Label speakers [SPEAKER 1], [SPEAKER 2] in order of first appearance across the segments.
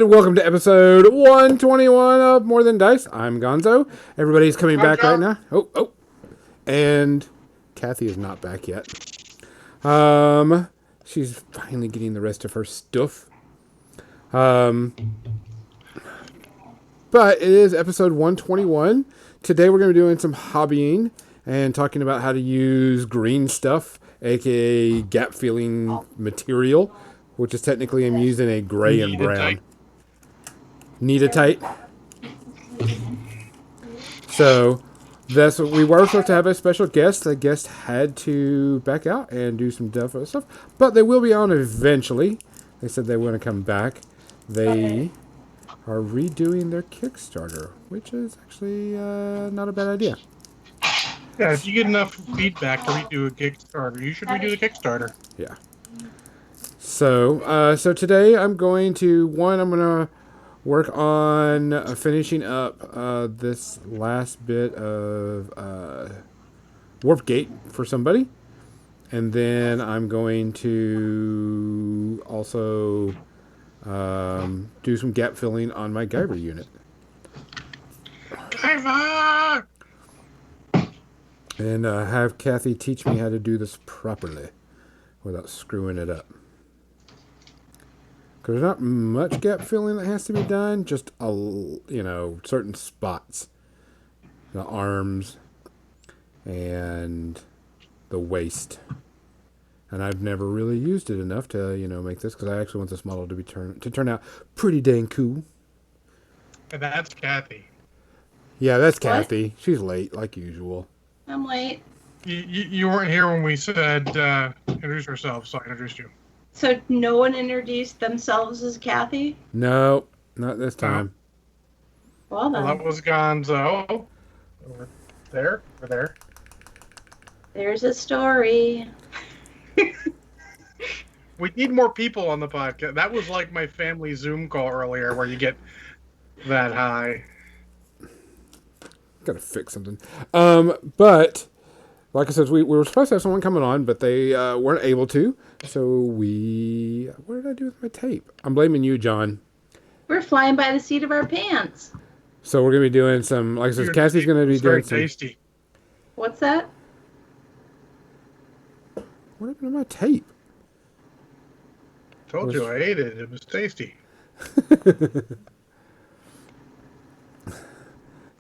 [SPEAKER 1] and welcome to episode 121 of More Than Dice. I'm Gonzo. Everybody's coming back right now. And Kathy is not back yet. She's finally getting the rest of her stuff. But it is episode 121. Today we're going to be doing some hobbying and talking about how to use green stuff, aka gap filling material, which is technically I'm using a gray and brown. Neatite. So that's what we were supposed to have a special guest. The guest had to back out and do some stuff, but they will be on eventually. They said they want to come back. They are redoing their Kickstarter, which is actually not a bad idea.
[SPEAKER 2] Yeah, if you get enough feedback to redo a Kickstarter, you should redo the Kickstarter.
[SPEAKER 1] Yeah. So today I'm going to work on finishing up this last bit of Warp Gate for somebody. And then I'm going to also do some gap filling on my Guyver unit.
[SPEAKER 2] Guyver!
[SPEAKER 1] And have Kathy teach me how to do this properly without screwing it up. Because there's not much gap filling that has to be done, just certain spots. The arms and the waist. And I've never really used it enough to, make this, because I actually want this model to turn out pretty dang cool.
[SPEAKER 2] And that's Kathy.
[SPEAKER 1] Yeah, that's Kathy. She's late, like usual.
[SPEAKER 3] I'm late.
[SPEAKER 2] You weren't here when we said introduce ourselves, so I introduced you.
[SPEAKER 3] So no one introduced themselves as Kathy?
[SPEAKER 1] No, not this time.
[SPEAKER 3] Well then.
[SPEAKER 2] Well, that was Gonzo. Over there.
[SPEAKER 3] There's a story.
[SPEAKER 2] We need more people on the podcast. That was like my family Zoom call earlier where you get that high.
[SPEAKER 1] Gotta fix something. But like I said, we were supposed to have someone coming on, but they weren't able to. So what did I do with my tape? I'm blaming you, John.
[SPEAKER 3] We're flying by the seat of our pants.
[SPEAKER 1] So we're gonna be doing some, like I said, Cassie's gonna be doing some.
[SPEAKER 2] Very tasty.
[SPEAKER 3] What's that?
[SPEAKER 1] What happened to my tape?
[SPEAKER 2] Told you I ate it. It was tasty.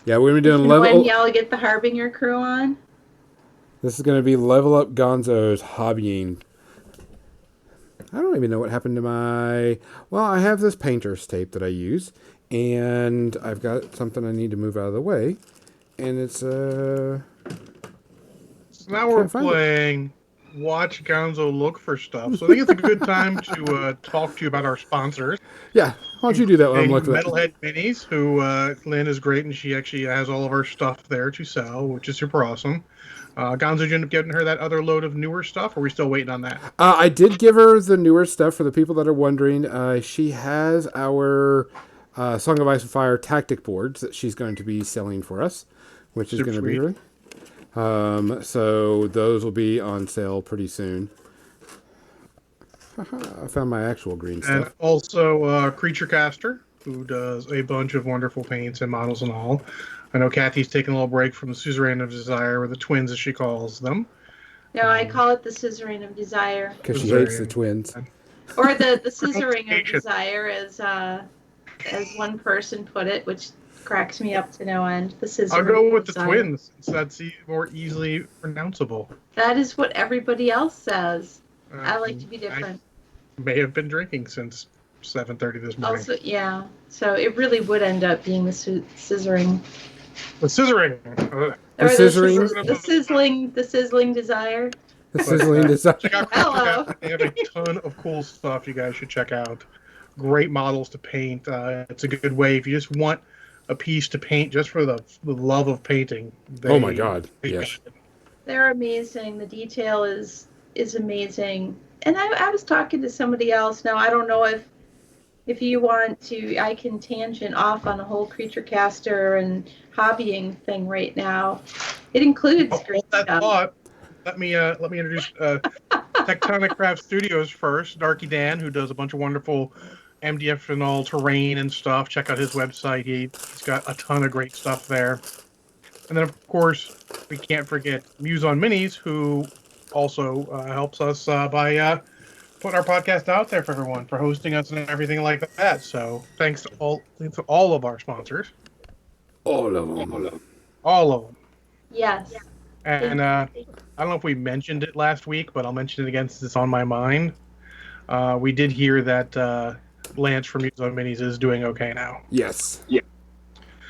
[SPEAKER 1] Yeah, we're gonna be doing
[SPEAKER 3] When y'all get the Harbinger crew on?
[SPEAKER 1] This is gonna be Level Up Gonzo's hobbying. I don't even know what happened to my... Well, I have this painter's tape that I use, and I've got something I need to move out of the way, and it's
[SPEAKER 2] So now we're playing Watch Gonzo Look for Stuff. So I think it's a good time to talk to you about our sponsors.
[SPEAKER 1] Yeah, why don't you do that while I'm looking at
[SPEAKER 2] Metalhead Minis, who Lynn is great, and she actually has all of our stuff there to sell, which is super awesome. Gonzo, did you end up getting her that other load of newer stuff, or are we still waiting on that?
[SPEAKER 1] I did give her the newer stuff for the people that are wondering. She has our Song of Ice and Fire tactic boards that she's going to be selling for us, which is going to be really... so those will be on sale pretty soon. I found my actual green stuff.
[SPEAKER 2] And also Creature Caster, who does a bunch of wonderful paints and models and all. I know Kathy's taking a little break from the Suzerain of Desire, or the twins as she calls them.
[SPEAKER 3] No, I call it the Scissoring of Desire.
[SPEAKER 1] Because she hates the twins.
[SPEAKER 3] Or the Scissoring of Desire, as one person put it, which cracks me up to no end. The Scissoring
[SPEAKER 2] I'll go with
[SPEAKER 3] the
[SPEAKER 2] twins, since that's more easily pronounceable.
[SPEAKER 3] That is what everybody else says. I like to be different.
[SPEAKER 2] I may have been drinking since 7:30 this morning.
[SPEAKER 3] Also, yeah. So it really would end up being the scissoring.
[SPEAKER 2] The scissoring.
[SPEAKER 1] The scissoring.
[SPEAKER 3] The sizzling desire.
[SPEAKER 1] The sizzling desire.
[SPEAKER 3] Hello.
[SPEAKER 2] They have a ton of cool stuff you guys should check out. Great models to paint. It's a good way if you just want a piece to paint just for the love of painting.
[SPEAKER 1] Oh my God! Yes.
[SPEAKER 3] They're amazing. The detail is amazing. And I was talking to somebody else. Now I don't know if you want to, I can tangent off on a whole Creature Caster and hobbying thing right now. It includes green stuff.
[SPEAKER 2] Let me introduce Tectonic Craft Studios first. Darky Dan, who does a bunch of wonderful MDF and all terrain and stuff. Check out his website. He's got a ton of great stuff there. And then, of course, we can't forget Muse on Minis, who also helps us by putting our podcast out there for everyone, for hosting us and everything like that. So thanks to all of our sponsors.
[SPEAKER 1] All of them.
[SPEAKER 2] All of them.
[SPEAKER 3] Yes.
[SPEAKER 2] And I don't know if we mentioned it last week, but I'll mention it again since it's on my mind. We did hear that Lance from Muse on Minis is doing okay now.
[SPEAKER 1] Yes.
[SPEAKER 2] Yeah.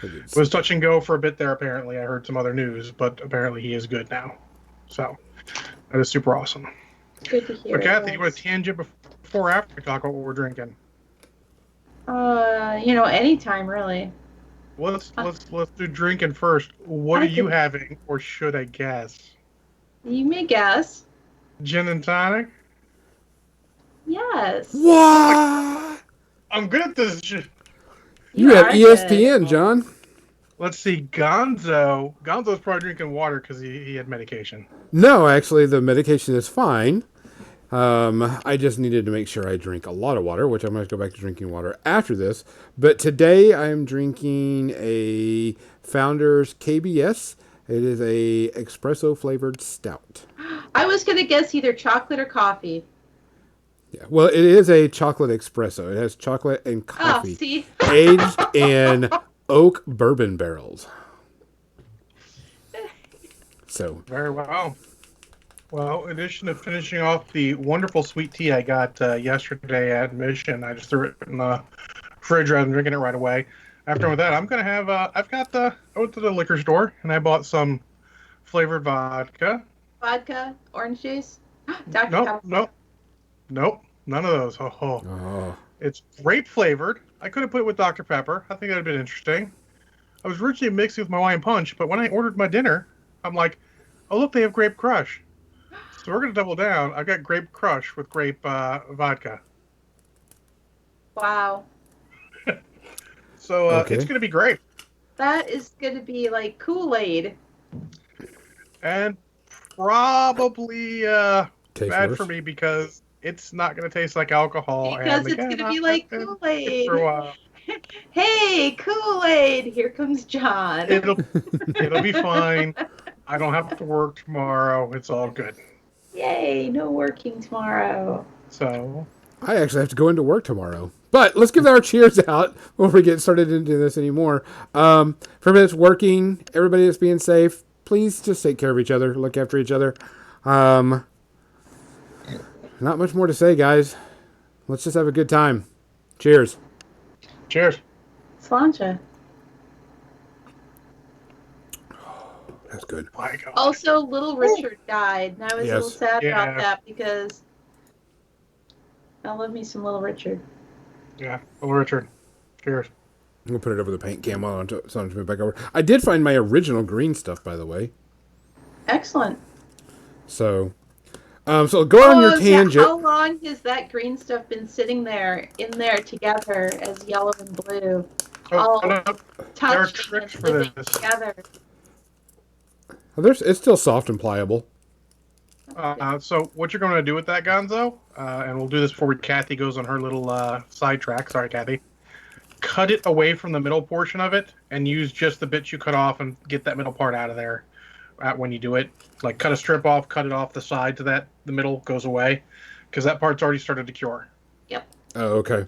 [SPEAKER 2] It was touch and go for a bit there, apparently. I heard some other news, but apparently he is good now. So that is super awesome.
[SPEAKER 3] Good to hear.
[SPEAKER 2] So, Kathy, you want to tangent before or after we talk about what we're drinking?
[SPEAKER 3] Anytime really.
[SPEAKER 2] Let's do drinking first. What are you having, or should I guess?
[SPEAKER 3] You may guess.
[SPEAKER 2] Gin and tonic?
[SPEAKER 3] Yes.
[SPEAKER 1] What?
[SPEAKER 2] I'm good at this shit.
[SPEAKER 1] You have
[SPEAKER 3] are
[SPEAKER 1] ESPN,
[SPEAKER 3] good.
[SPEAKER 1] John.
[SPEAKER 2] Let's see, Gonzo. Gonzo's probably drinking water because he had medication.
[SPEAKER 1] No, actually, the medication is fine. I just needed to make sure I drink a lot of water, which I'm going to go back to drinking water after this. But today I'm drinking a Founders KBS. It is a espresso flavored stout.
[SPEAKER 3] I was gonna guess either chocolate or coffee.
[SPEAKER 1] Yeah, well, it is a chocolate espresso. It has chocolate and
[SPEAKER 3] Oh,
[SPEAKER 1] coffee
[SPEAKER 3] see.
[SPEAKER 1] aged in oak bourbon barrels. So
[SPEAKER 2] Very well. Well, in addition to finishing off the wonderful sweet tea I got yesterday at Mission, I just threw it in the refrigerator and drinking it right away. After that, I'm gonna have. I went to the liquor store and I bought some flavored vodka.
[SPEAKER 3] Vodka, orange juice. Dr.
[SPEAKER 2] Nope,
[SPEAKER 3] Pepper.
[SPEAKER 2] nope, none of those.
[SPEAKER 1] oh,
[SPEAKER 2] It's grape flavored. I could have put it with Dr. Pepper. I think that'd have been interesting. I was originally mixing with my Hawaiian Punch, but when I ordered my dinner, I'm like, oh look, they have Grape Crush. So we're gonna double down. I've got Grape Crush with grape vodka.
[SPEAKER 3] Wow.
[SPEAKER 2] So
[SPEAKER 1] Okay.
[SPEAKER 2] it's gonna be great.
[SPEAKER 3] That is gonna be like Kool-Aid.
[SPEAKER 2] And probably
[SPEAKER 1] tastes
[SPEAKER 2] bad
[SPEAKER 1] worse.
[SPEAKER 2] for me because it's not gonna taste like alcohol.
[SPEAKER 3] Because
[SPEAKER 2] and
[SPEAKER 3] it's
[SPEAKER 2] again,
[SPEAKER 3] gonna be
[SPEAKER 2] I've
[SPEAKER 3] like
[SPEAKER 2] been
[SPEAKER 3] Kool-Aid.
[SPEAKER 2] for a while.
[SPEAKER 3] Hey, Kool-Aid! Here comes John.
[SPEAKER 2] It'll be fine. I don't have to work tomorrow. It's all good.
[SPEAKER 3] Yay, no working tomorrow.
[SPEAKER 2] So
[SPEAKER 1] I actually have to go into work tomorrow. But let's give our cheers out before we get started into this anymore. For everybody that's working, everybody that's being safe, please just take care of each other, look after each other. Not much more to say, guys. Let's just have a good time. Cheers.
[SPEAKER 2] cheers.
[SPEAKER 3] Sláinte.
[SPEAKER 1] That's good.
[SPEAKER 2] My God.
[SPEAKER 3] Also, little Richard died, and I was a little
[SPEAKER 1] Yes.
[SPEAKER 3] sad
[SPEAKER 2] Yeah.
[SPEAKER 3] about that because I love me some little Richard.
[SPEAKER 2] Yeah. Well, Richard. Cheers.
[SPEAKER 1] I'm going to put it over the paint cam while I'm move back over. I did find my original green stuff, by the way.
[SPEAKER 3] Excellent.
[SPEAKER 1] So go on your
[SPEAKER 3] yeah,
[SPEAKER 1] tangent.
[SPEAKER 3] how long has that green stuff been sitting there, in there together as yellow and blue,
[SPEAKER 2] Oh,
[SPEAKER 3] Oh.
[SPEAKER 2] no, there are
[SPEAKER 3] touching and
[SPEAKER 2] tricks for
[SPEAKER 3] living
[SPEAKER 2] this.
[SPEAKER 3] together?
[SPEAKER 1] It's still soft and pliable.
[SPEAKER 2] So what you're going to do with that, Gonzo, and we'll do this before Kathy goes on her little sidetrack. Sorry, Kathy. Cut it away from the middle portion of it and use just the bits you cut off and get that middle part out of there when you do it. Like cut a strip off, cut it off the side so that the middle goes away because that part's already started to cure.
[SPEAKER 1] Oh, okay.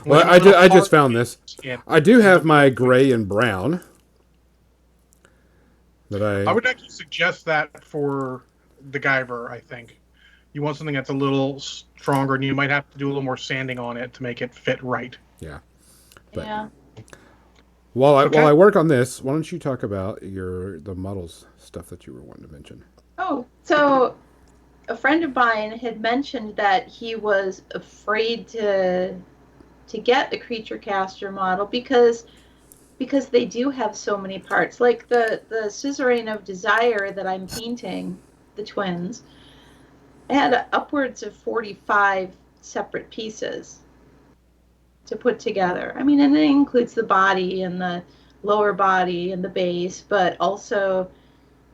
[SPEAKER 1] Well, I just found this.
[SPEAKER 2] Yeah.
[SPEAKER 1] I do have my gray and brown.
[SPEAKER 2] I would actually suggest that for the Guyver, I think. You want something that's a little stronger, and you might have to do a little more sanding on it to make it fit right.
[SPEAKER 1] But-
[SPEAKER 3] Yeah.
[SPEAKER 1] While
[SPEAKER 2] Okay.
[SPEAKER 1] I work on this, why don't you talk about the models stuff that you were wanting to mention?
[SPEAKER 3] Oh, so a friend of mine had mentioned that he was afraid to get the Creature Caster model because they do have so many parts. Like the Suzerain of Desire that I'm painting, the twins, had upwards of 45 separate pieces to put together. I mean, and it includes the body and the lower body and the base, but also,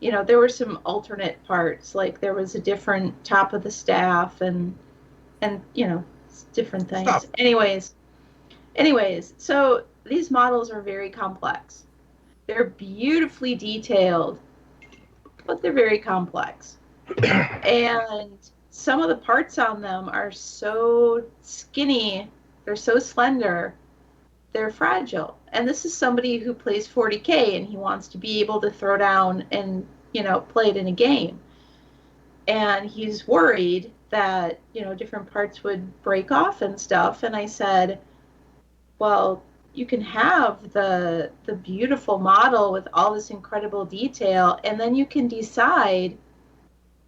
[SPEAKER 3] there were some alternate parts. Like there was a different top of the staff and different things.
[SPEAKER 2] Stuff.
[SPEAKER 3] Anyways, Anyways, so these models are very complex. They're beautifully detailed, but they're very complex. And some of the parts on them are so skinny, they're so slender, they're fragile. And this is somebody who plays 40K and he wants to be able to throw down and, play it in a game. And he's worried that, different parts would break off and stuff. And I said, well, you can have the beautiful model with all this incredible detail, and then you can decide,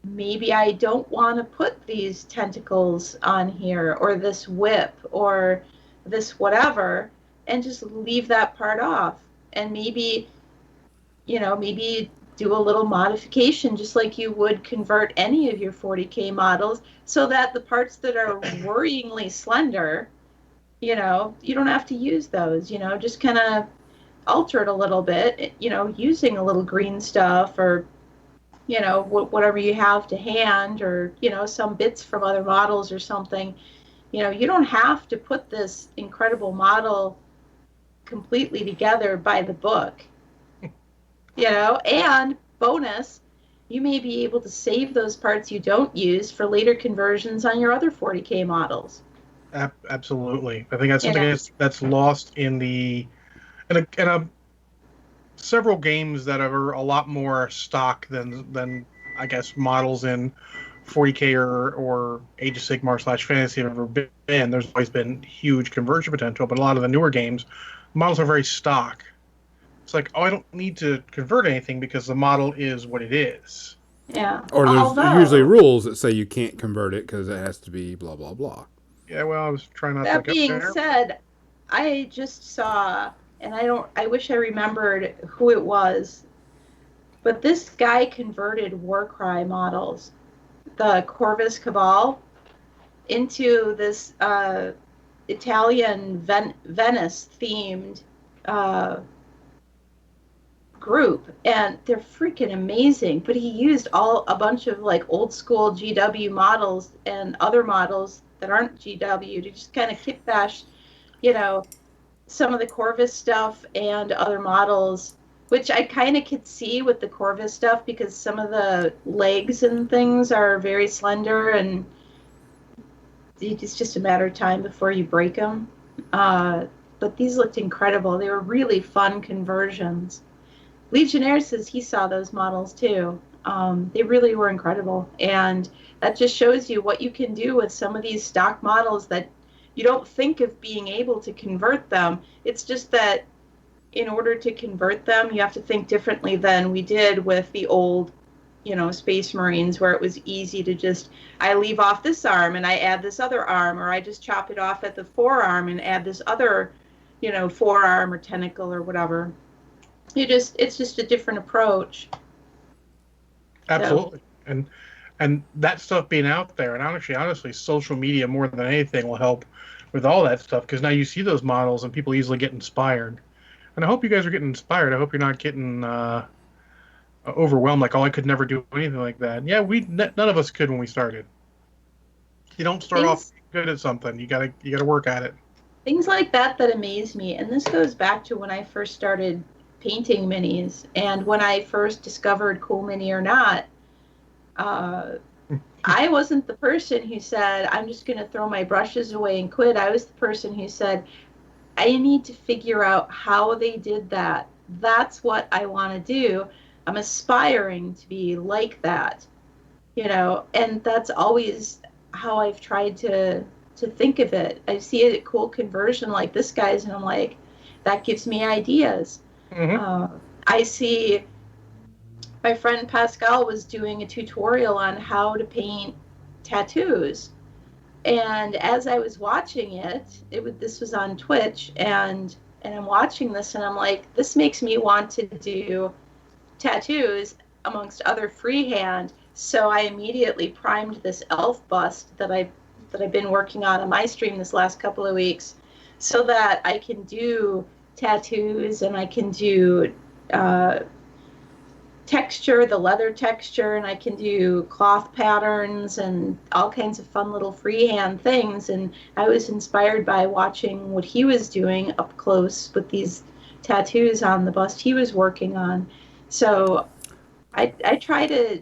[SPEAKER 3] maybe I don't want to put these tentacles on here, or this whip, or this whatever, and just leave that part off. And maybe, maybe do a little modification, just like you would convert any of your 40K models, so that the parts that are worryingly slender, you don't have to use those, just kind of alter it a little bit, using a little green stuff, or, whatever you have to hand, or, some bits from other models or something. You don't have to put this incredible model completely together by the book, and bonus, you may be able to save those parts you don't use for later conversions on your other 40K models.
[SPEAKER 2] Absolutely. I think that's something that's lost in several games that are a lot more stock than I guess models in 40K or Age of Sigmar / Fantasy have ever been. There's always been huge conversion potential, but a lot of the newer games, models are very stock. It's like, I don't need to convert anything because the model is what it is.
[SPEAKER 3] Yeah.
[SPEAKER 1] Or there's usually rules that say you can't convert it because it has to be blah, blah, blah.
[SPEAKER 2] Yeah, well, I was trying not to...
[SPEAKER 3] That being said, I just saw, and I wish I remembered who it was, but this guy converted Warcry models, the Corvus Cabal, into this Italian Venice-themed group, and they're freaking amazing. But he used a bunch of like old school GW models and other models that aren't GW to just kind of kickbash, some of the Corvus stuff and other models, which I kind of could see with the Corvus stuff, because some of the legs and things are very slender, and it's just a matter of time before you break them. But these looked incredible. They were really fun conversions. Legionnaire says he saw those models too. They really were incredible. And that just shows you what you can do with some of these stock models that you don't think of being able to convert them. It's just that in order to convert them, you have to think differently than we did with the old, Space Marines, where it was easy to just, I leave off this arm and I add this other arm, or I just chop it off at the forearm and add this other, forearm or tentacle or whatever. It's just a different approach.
[SPEAKER 2] Absolutely. So. And that stuff being out there, and actually, honestly, social media more than anything will help with all that stuff, because now you see those models and people easily get inspired. And I hope you guys are getting inspired. I hope you're not getting overwhelmed, like, oh, I could never do anything like that. Yeah, none of us could when we started. You don't start off good at something. You gotta work at it.
[SPEAKER 3] Things like that amaze me, and this goes back to when I first started painting minis, and when I first discovered Cool Mini or Not, I wasn't the person who said, I'm just going to throw my brushes away and quit. I was the person who said, I need to figure out how they did that. That's what I want to do. I'm aspiring to be like that, and that's always how I've tried to think of it. I see a cool conversion like this guy's, and I'm like, that gives me ideas.
[SPEAKER 2] Mm-hmm.
[SPEAKER 3] I see my friend Pascal was doing a tutorial on how to paint tattoos, and as I was watching this was on Twitch, and I'm watching this, and I'm like, this makes me want to do tattoos amongst other freehand. So I immediately primed this elf bust that I've been working on my stream this last couple of weeks, so that I can do tattoos and I can do texture, the leather texture, and I can do cloth patterns and all kinds of fun little freehand things. And I was inspired by watching what he was doing up close with these tattoos on the bust he was working on. So I try to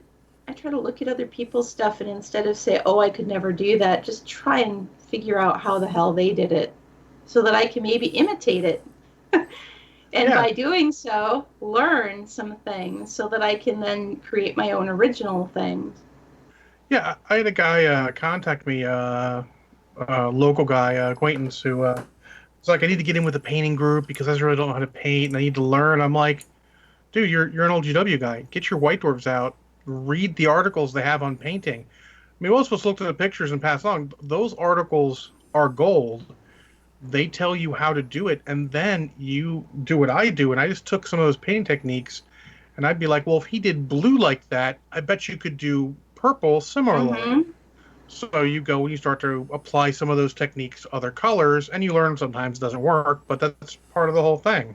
[SPEAKER 3] look at other people's stuff, and instead of say, oh, I could never do that, just try and figure out how the hell they did it so that I can maybe imitate it. And
[SPEAKER 2] Yeah.
[SPEAKER 3] by doing so, learn some things so that I can then create my own original things.
[SPEAKER 2] Yeah, I had a guy contact me, local guy, acquaintance, who was like, I need to get in with the painting group because I really don't know how to paint and I need to learn. I'm like, dude, you're an old GW guy. Get your white dwarfs out. Read the articles they have on painting. I mean, most of us looked at the pictures and passed on. Those articles are gold. They tell you how to do it, and then you do what I do. And I just took some of those painting techniques, and I'd be like, well, if he did blue like that, I bet you could do purple similarly.
[SPEAKER 3] Mm-hmm.
[SPEAKER 2] So you go and you start to apply some of those techniques to other colors, and you learn sometimes it doesn't work, but that's part of the whole thing.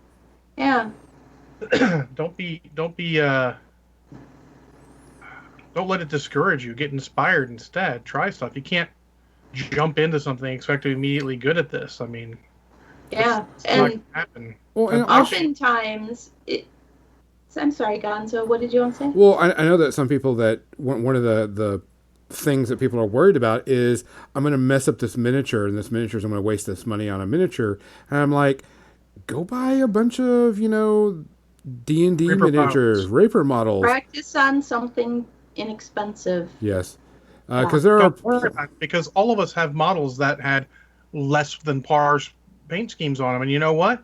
[SPEAKER 3] Yeah.
[SPEAKER 2] Don't let it discourage you. Get inspired instead. Try stuff. You can't jump into something and expect to be immediately good at this. I mean,
[SPEAKER 3] Yeah.
[SPEAKER 2] it's not gonna
[SPEAKER 3] And
[SPEAKER 2] happen.
[SPEAKER 1] Well, and
[SPEAKER 3] oftentimes, I'm sorry, Gonzo, what did you want to say?
[SPEAKER 1] Well, I know that some people that one of the things that people are worried about is I'm going to mess up this miniature, and this miniature is I'm going to waste this money on a miniature, and I'm like, go buy a bunch of D&D
[SPEAKER 2] Reaper
[SPEAKER 1] miniatures,
[SPEAKER 2] models.
[SPEAKER 1] Raper models.
[SPEAKER 3] Practice on something inexpensive.
[SPEAKER 1] Yes, because there are
[SPEAKER 2] Don't worry about it, because all of us have models that had less than par paint schemes on them, and you know what?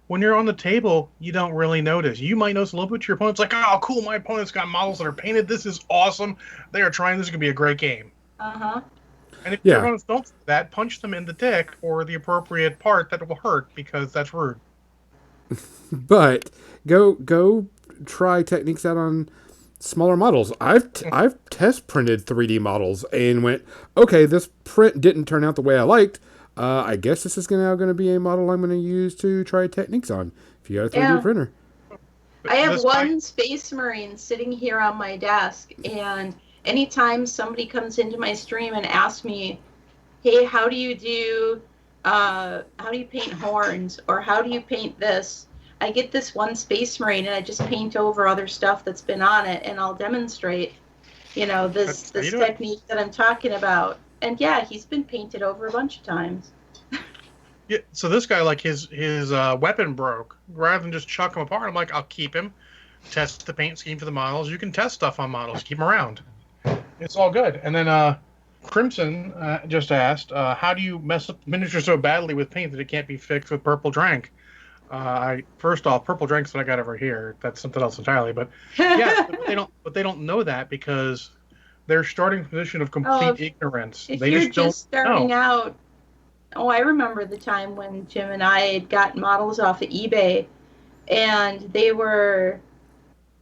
[SPEAKER 2] When you're on the table, you don't really notice. You might notice a little bit. Your opponent's like, "Oh, cool! My opponent's got models that are painted. This is awesome. They are trying. This is gonna be a great game."
[SPEAKER 3] Uh-huh.
[SPEAKER 2] And if
[SPEAKER 1] Yeah.
[SPEAKER 2] your opponents don't do that, punch them in the dick or the appropriate part that will hurt, because that's rude.
[SPEAKER 1] but go try techniques out on smaller models. I've test printed 3D models and went, okay, this print didn't turn out the way I liked. I guess this is now going to be a model I'm going to use to try techniques on. If you got a 3D
[SPEAKER 3] Yeah.
[SPEAKER 1] printer,
[SPEAKER 3] I have
[SPEAKER 2] This
[SPEAKER 3] one Space Marine sitting here on my desk, and anytime somebody comes into my stream and asks me, "Hey, how do you paint horns, or how do you paint this?" I get this one Space Marine, and I just paint over other stuff that's been on it, and I'll demonstrate, this
[SPEAKER 2] That's how you do it.
[SPEAKER 3] technique that I'm talking about. And yeah, he's been painted over a bunch of times.
[SPEAKER 2] Yeah, so this guy, like, his weapon broke. Rather than just chuck him apart, I'm like, I'll keep him. Test the paint scheme for the models. You can test stuff on models. Keep them around. It's all good. And then Crimson just asked, how do you mess up miniature so badly with paint that it can't be fixed with Purple Drank? First off, Purple Drank's what I got over here. That's something else entirely. But yeah, but they don't know that because they're starting from a position of complete ignorance.
[SPEAKER 3] If
[SPEAKER 2] They
[SPEAKER 3] you're
[SPEAKER 2] just don't
[SPEAKER 3] just starting
[SPEAKER 2] know.
[SPEAKER 3] out, I remember the time when Jim and I had gotten models off of eBay, and they were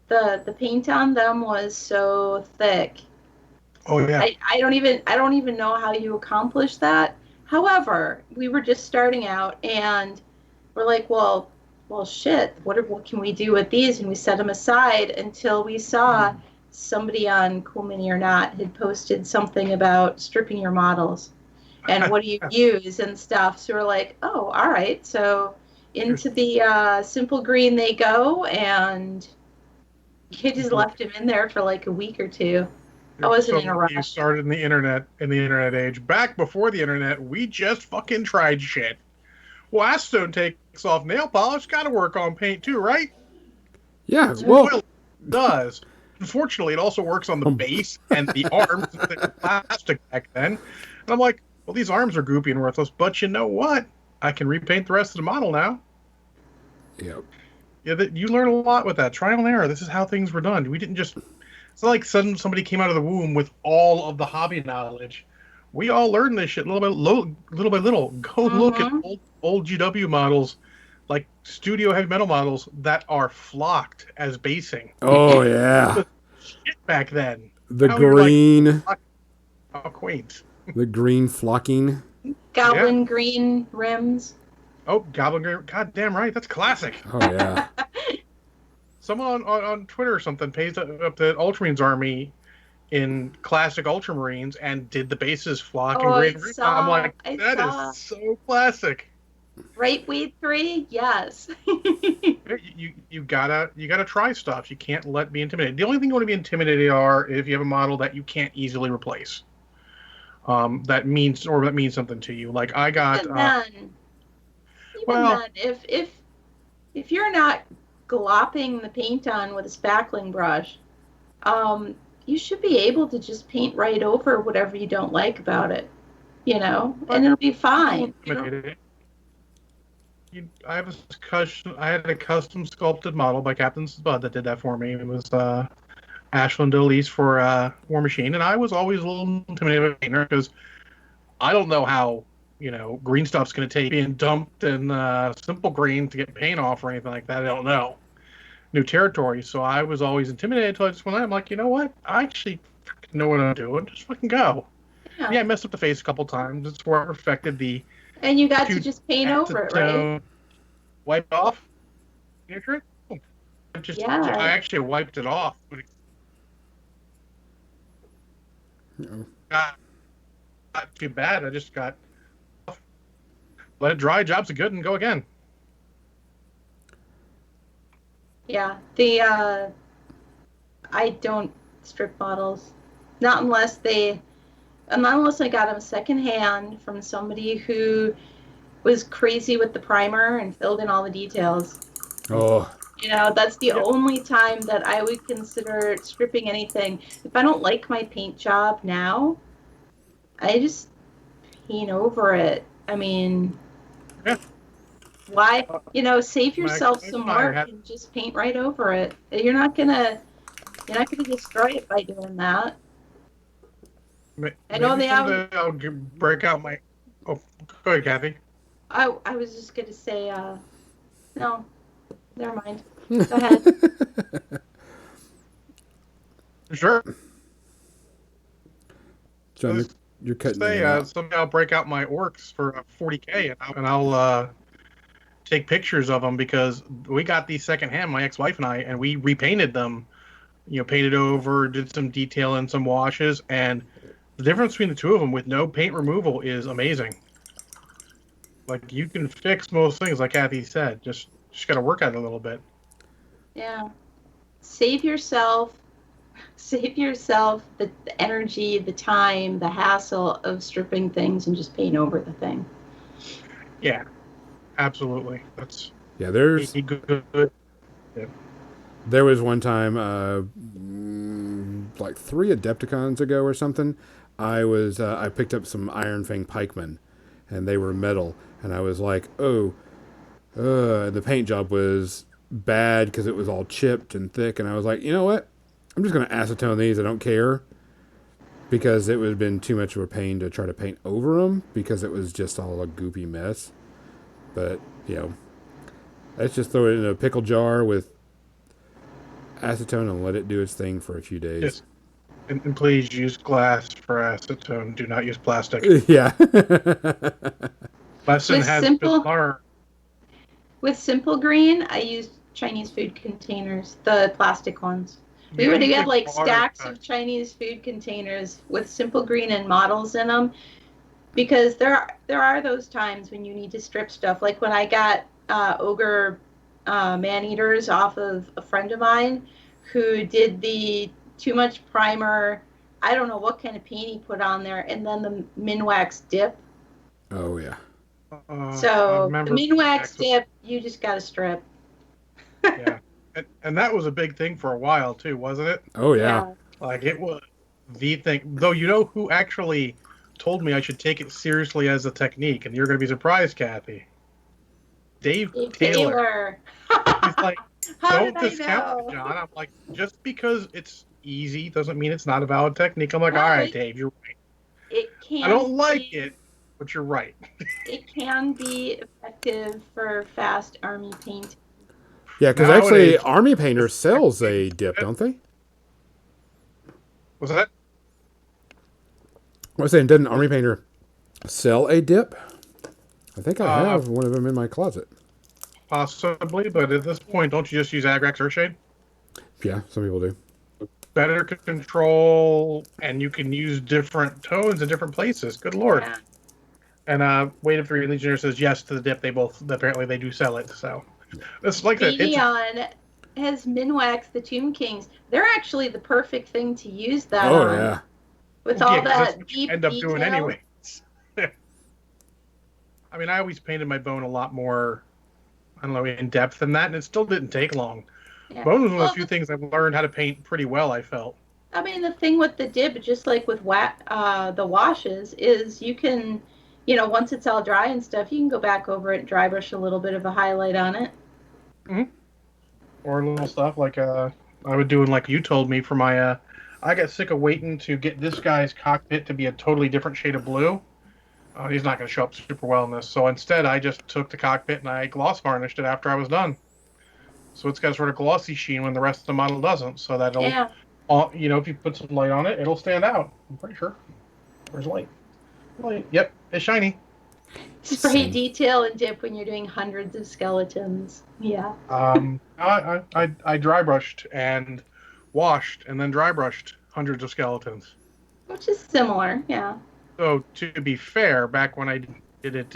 [SPEAKER 3] the paint on them was so thick.
[SPEAKER 2] Oh yeah.
[SPEAKER 3] I don't even know how you accomplish that. However, we were just starting out, and we're like, well, shit. What can we do with these? And we set them aside until we saw somebody on Cool Mini or Not had posted something about stripping your models and what do you use and stuff. So we're like, oh, all right. So into the simple green they go, and he just left him in there for like a week or two. I wasn't in a rush.
[SPEAKER 2] You started in the internet age. Back before the internet, we just fucking tried shit. Well, Acetone takes off nail polish. Got to work on paint too, right?
[SPEAKER 1] yeah. Well,
[SPEAKER 2] Well, it does. Unfortunately, it also works on the base and the arms. They were plastic back then. And I'm like, well, these arms are goopy and worthless, but you know what? I can repaint the rest of the model now.
[SPEAKER 1] yeah.
[SPEAKER 2] Yeah, you learn a lot with that. Trial and error. This is how things were done. We didn't just... It's not like suddenly somebody came out of the womb with all of the hobby knowledge. We all learned this shit little by little. Go look at old GW models, like studio heavy metal models that are flocked as basing.
[SPEAKER 1] Oh yeah.
[SPEAKER 2] Shit back then.
[SPEAKER 1] The
[SPEAKER 2] Now you're like,
[SPEAKER 1] green,
[SPEAKER 2] how quaint.
[SPEAKER 1] the green flocking.
[SPEAKER 3] Goblin green rims.
[SPEAKER 2] Oh, Goblin Green. God damn right. That's classic.
[SPEAKER 1] Oh yeah.
[SPEAKER 2] someone on Twitter or something pays up the Ultramarines army in classic Ultramarines and did the bases flock and
[SPEAKER 3] Oh,
[SPEAKER 2] Great Reef. I'm like,
[SPEAKER 3] I
[SPEAKER 2] that is
[SPEAKER 3] saw.
[SPEAKER 2] so classic.
[SPEAKER 3] Right, Weed 3? Yes.
[SPEAKER 2] You gotta try stuff. You can't let be intimidated. The only thing you want to be intimidated are if you have a model that you can't easily replace. That means something to you. Like I got
[SPEAKER 3] Even then, even
[SPEAKER 2] well,
[SPEAKER 3] then, if you're not glopping the paint on with a spackling brush, you should be able to just paint right over whatever you don't like about it, and it'll be fine.
[SPEAKER 2] I had a custom sculpted model by Captain Spud that did that for me. It was Ashland Elise for War Machine, and I was always a little intimidated by painter because I don't know how green stuff's going to take being dumped in simple green to get paint off or anything like that. I don't know. New territory, so I was always intimidated until I just went out. I'm like, you know what? I actually know what I'm doing. Just fucking go. Yeah, I messed up the face a couple times. That's where I perfected the.
[SPEAKER 3] And you got to just paint over it, right?
[SPEAKER 2] Wipe off. I
[SPEAKER 3] Yeah.
[SPEAKER 2] I actually wiped it off. Not too bad. I just got let it dry. Job's good, and go again.
[SPEAKER 3] Yeah, I don't strip models, not unless I got them secondhand from somebody who was crazy with the primer and filled in all the details.
[SPEAKER 1] Oh.
[SPEAKER 3] That's the only time that I would consider stripping anything. If I don't like my paint job now, I just paint over it. I mean,
[SPEAKER 2] yeah.
[SPEAKER 3] Why, save yourself some work and just paint right over it. You're not gonna destroy it by doing that. I know they have.
[SPEAKER 2] I'll break out my. Oh, go ahead, Kathy.
[SPEAKER 3] I was just gonna say, no, never mind. Go ahead.
[SPEAKER 2] Sure.
[SPEAKER 1] John, you're cutting.
[SPEAKER 2] Someday I'll break out my orcs for 40K and I'll take pictures of them because we got these secondhand, my ex-wife and I, and we repainted them. Painted over, did some detail and some washes, and the difference between the two of them with no paint removal is amazing. Like you can fix most things, like Kathy said. Just got to work at it a little bit.
[SPEAKER 3] Yeah, save yourself the energy, the time, the hassle of stripping things, and just paint over the thing.
[SPEAKER 2] Yeah, absolutely. That's
[SPEAKER 1] there's
[SPEAKER 2] good. Yeah.
[SPEAKER 1] There was one time, like 3 Adepticons ago or something, I picked up some Iron Fang pikemen, and they were metal, and I was like, the paint job was bad because it was all chipped and thick, and I was like, you know what? I'm just going to acetone these. I don't care, because it would have been too much of a pain to try to paint over them because it was just all a goopy mess. But, let's just throw it in a pickle jar with acetone and let it do its thing for a few days.
[SPEAKER 2] Yes. And please use glass for acetone. Do not use plastic.
[SPEAKER 1] Yeah.
[SPEAKER 2] Lesson has been learned.
[SPEAKER 3] With Simple Green, I used Chinese food containers, the plastic ones. We would get like stacks of Chinese food containers with Simple Green and models in them, because there are those times when you need to strip stuff. Like when I got Ogre man-eaters off of a friend of mine who did the too much primer. I don't know what kind of paint he put on there, and then the Minwax dip.
[SPEAKER 1] Oh yeah.
[SPEAKER 3] So the Minwax dip, you just got to strip.
[SPEAKER 2] Yeah, and that was a big thing for a while too, wasn't it?
[SPEAKER 1] Oh yeah.
[SPEAKER 2] Like it was the thing. Though you know who actually told me I should take it seriously as a technique, and you're going to be surprised, Kathy. Dave Taylor. He's like, don't discount it, John. I'm like, just because it's easy doesn't mean it's not a valid technique. I'm like, all right, Dave, you're right.
[SPEAKER 3] It can.
[SPEAKER 2] I don't like it, but you're right.
[SPEAKER 3] It can be effective for fast army paint.
[SPEAKER 1] Yeah, because actually, Army Painter sells a dip, don't they?
[SPEAKER 2] What's that?
[SPEAKER 1] I was saying, doesn't Army Painter sell a dip? I think I have one of them in my closet.
[SPEAKER 2] Possibly, but at this point, don't you just use Agrax Earthshade?
[SPEAKER 1] Yeah, some people do.
[SPEAKER 2] Better control, and you can use different tones in different places. Good lord.
[SPEAKER 3] Yeah.
[SPEAKER 2] And Wave 3 Legionnaire says yes to the dip. They both, apparently they do sell it. So it's like that. It's
[SPEAKER 3] Radion has Minwax the Tomb Kings. They're actually the perfect thing to use that
[SPEAKER 1] Oh
[SPEAKER 3] on.
[SPEAKER 1] yeah.
[SPEAKER 3] With
[SPEAKER 2] yeah,
[SPEAKER 3] all
[SPEAKER 2] 'cause that's
[SPEAKER 3] that
[SPEAKER 2] what you
[SPEAKER 3] deep
[SPEAKER 2] end up
[SPEAKER 3] detail.
[SPEAKER 2] doing anyways. I mean, I always painted my bone a lot more, I don't know, in depth than that, and it still didn't take long.
[SPEAKER 3] Yeah.
[SPEAKER 2] Bone was one of
[SPEAKER 3] Well,
[SPEAKER 2] the few things I've learned how to paint pretty well, I felt.
[SPEAKER 3] I mean, the thing with the dip, just like with the washes, is you can, once it's all dry and stuff, you can go back over it and dry brush a little bit of a highlight on it.
[SPEAKER 2] Mm-hmm. Or little stuff like I would do, like you told me for my. I got sick of waiting to get this guy's cockpit to be a totally different shade of blue. He's not going to show up super well in this. So instead, I just took the cockpit and I gloss varnished it after I was done. So it's got sort of glossy sheen when the rest of the model doesn't. So that'll,
[SPEAKER 3] Yeah.
[SPEAKER 2] if you put some light on it, it'll stand out. I'm pretty sure. Where's light? Light. Yep, it's shiny.
[SPEAKER 3] Spray
[SPEAKER 1] Same.
[SPEAKER 3] detail and dip when you're doing hundreds of skeletons. Yeah.
[SPEAKER 2] I dry brushed and washed and then dry brushed hundreds of skeletons.
[SPEAKER 3] Which is similar, yeah.
[SPEAKER 2] So to be fair, back when I did it,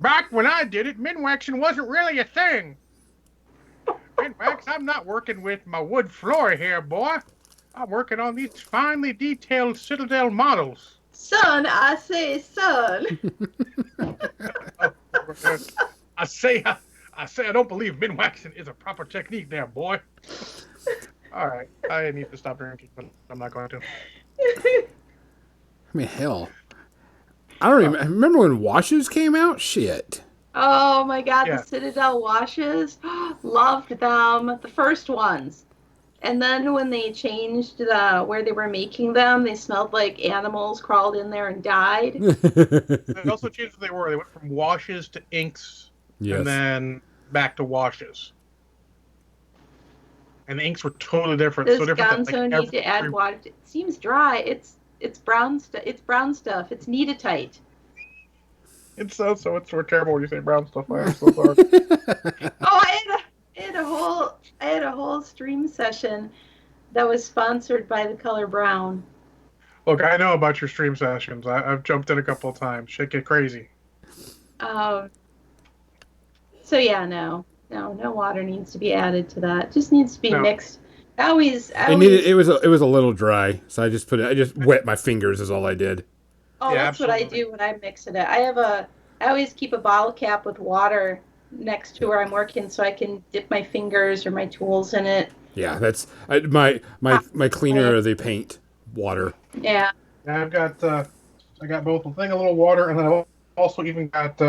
[SPEAKER 2] Minwaxing wasn't really a thing. Minwax, I'm not working with my wood floor here, boy. I'm working on these finely detailed Citadel models.
[SPEAKER 3] Son, I say son.
[SPEAKER 2] I say I don't believe Minwaxing is a proper technique there, boy. All right, I need to stop drinking, but I'm not going to.
[SPEAKER 1] I mean, hell. I don't even remember when washes came out. Shit.
[SPEAKER 3] Oh my god,
[SPEAKER 2] Yeah.
[SPEAKER 3] the Citadel washes. Loved them. The first ones. And then when they changed where they were making them, they smelled like animals crawled in there and died.
[SPEAKER 2] They also changed what they were. They went from washes to inks,
[SPEAKER 1] Yes.
[SPEAKER 2] and then back to washes. And the inks were totally different.
[SPEAKER 3] Does
[SPEAKER 2] So different
[SPEAKER 3] Gonzo need to add water? It seems dry. It's brown stuff. It's brown stuff. It's Neatite.
[SPEAKER 2] It's so it's so terrible when you say brown stuff. I'm so sorry.
[SPEAKER 3] Oh, I had a whole stream session that was sponsored by the color brown.
[SPEAKER 2] Look, I know about your stream sessions. I've jumped in a couple of times. Shit get crazy.
[SPEAKER 3] So yeah, no water needs to be added to that. It just needs to be
[SPEAKER 2] No.
[SPEAKER 3] mixed.
[SPEAKER 1] It was a little dry, so I just wet my fingers is all I did.
[SPEAKER 3] Oh,
[SPEAKER 2] Yeah,
[SPEAKER 3] that's what I
[SPEAKER 2] absolutely.
[SPEAKER 3] do when I mix it. I always keep a bottle cap with water next to where I'm working, so I can dip my fingers or my tools in it.
[SPEAKER 1] Yeah, that's my cleaner of the paint water.
[SPEAKER 3] Yeah.
[SPEAKER 2] And I got both a thing of little water, and then I've also even got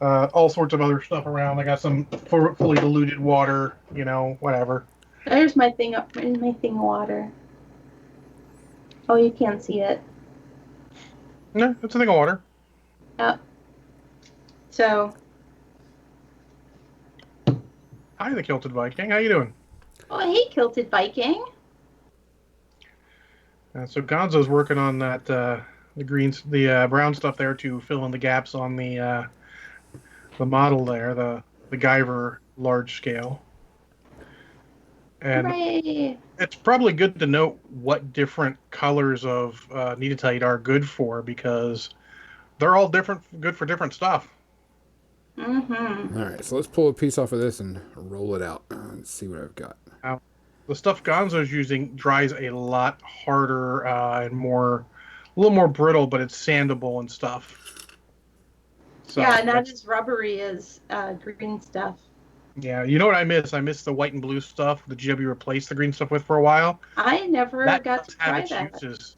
[SPEAKER 2] all sorts of other stuff around. I got some fully diluted water, whatever.
[SPEAKER 3] There's my thing up. Where's my thing of water? Oh, you can't see it.
[SPEAKER 2] No, it's a thing of water.
[SPEAKER 3] So,
[SPEAKER 2] Hi, the Kilted Viking. How you doing?
[SPEAKER 3] oh, hey, Kilted Viking.
[SPEAKER 2] So Gonzo's working on that the brown stuff there to fill in the gaps on the model there, the Guyver large scale. And
[SPEAKER 3] Hooray!
[SPEAKER 2] it's probably good to note what different colors of Neatite are good for, because they're all good for different stuff.
[SPEAKER 3] Mm-hmm.
[SPEAKER 1] All right, so let's pull a piece off of this and roll it out. Let's see what I've got.
[SPEAKER 2] The stuff Gonzo's using dries a lot harder and a little more brittle, but it's sandable and stuff. So
[SPEAKER 3] Yeah, not as rubbery as green stuff.
[SPEAKER 2] Yeah, you know what I miss? I miss the white and blue stuff that GW replaced the green stuff with for a while.
[SPEAKER 3] I never
[SPEAKER 2] That
[SPEAKER 3] got
[SPEAKER 2] does
[SPEAKER 3] to
[SPEAKER 2] have
[SPEAKER 3] try
[SPEAKER 2] its
[SPEAKER 3] that.
[SPEAKER 2] uses.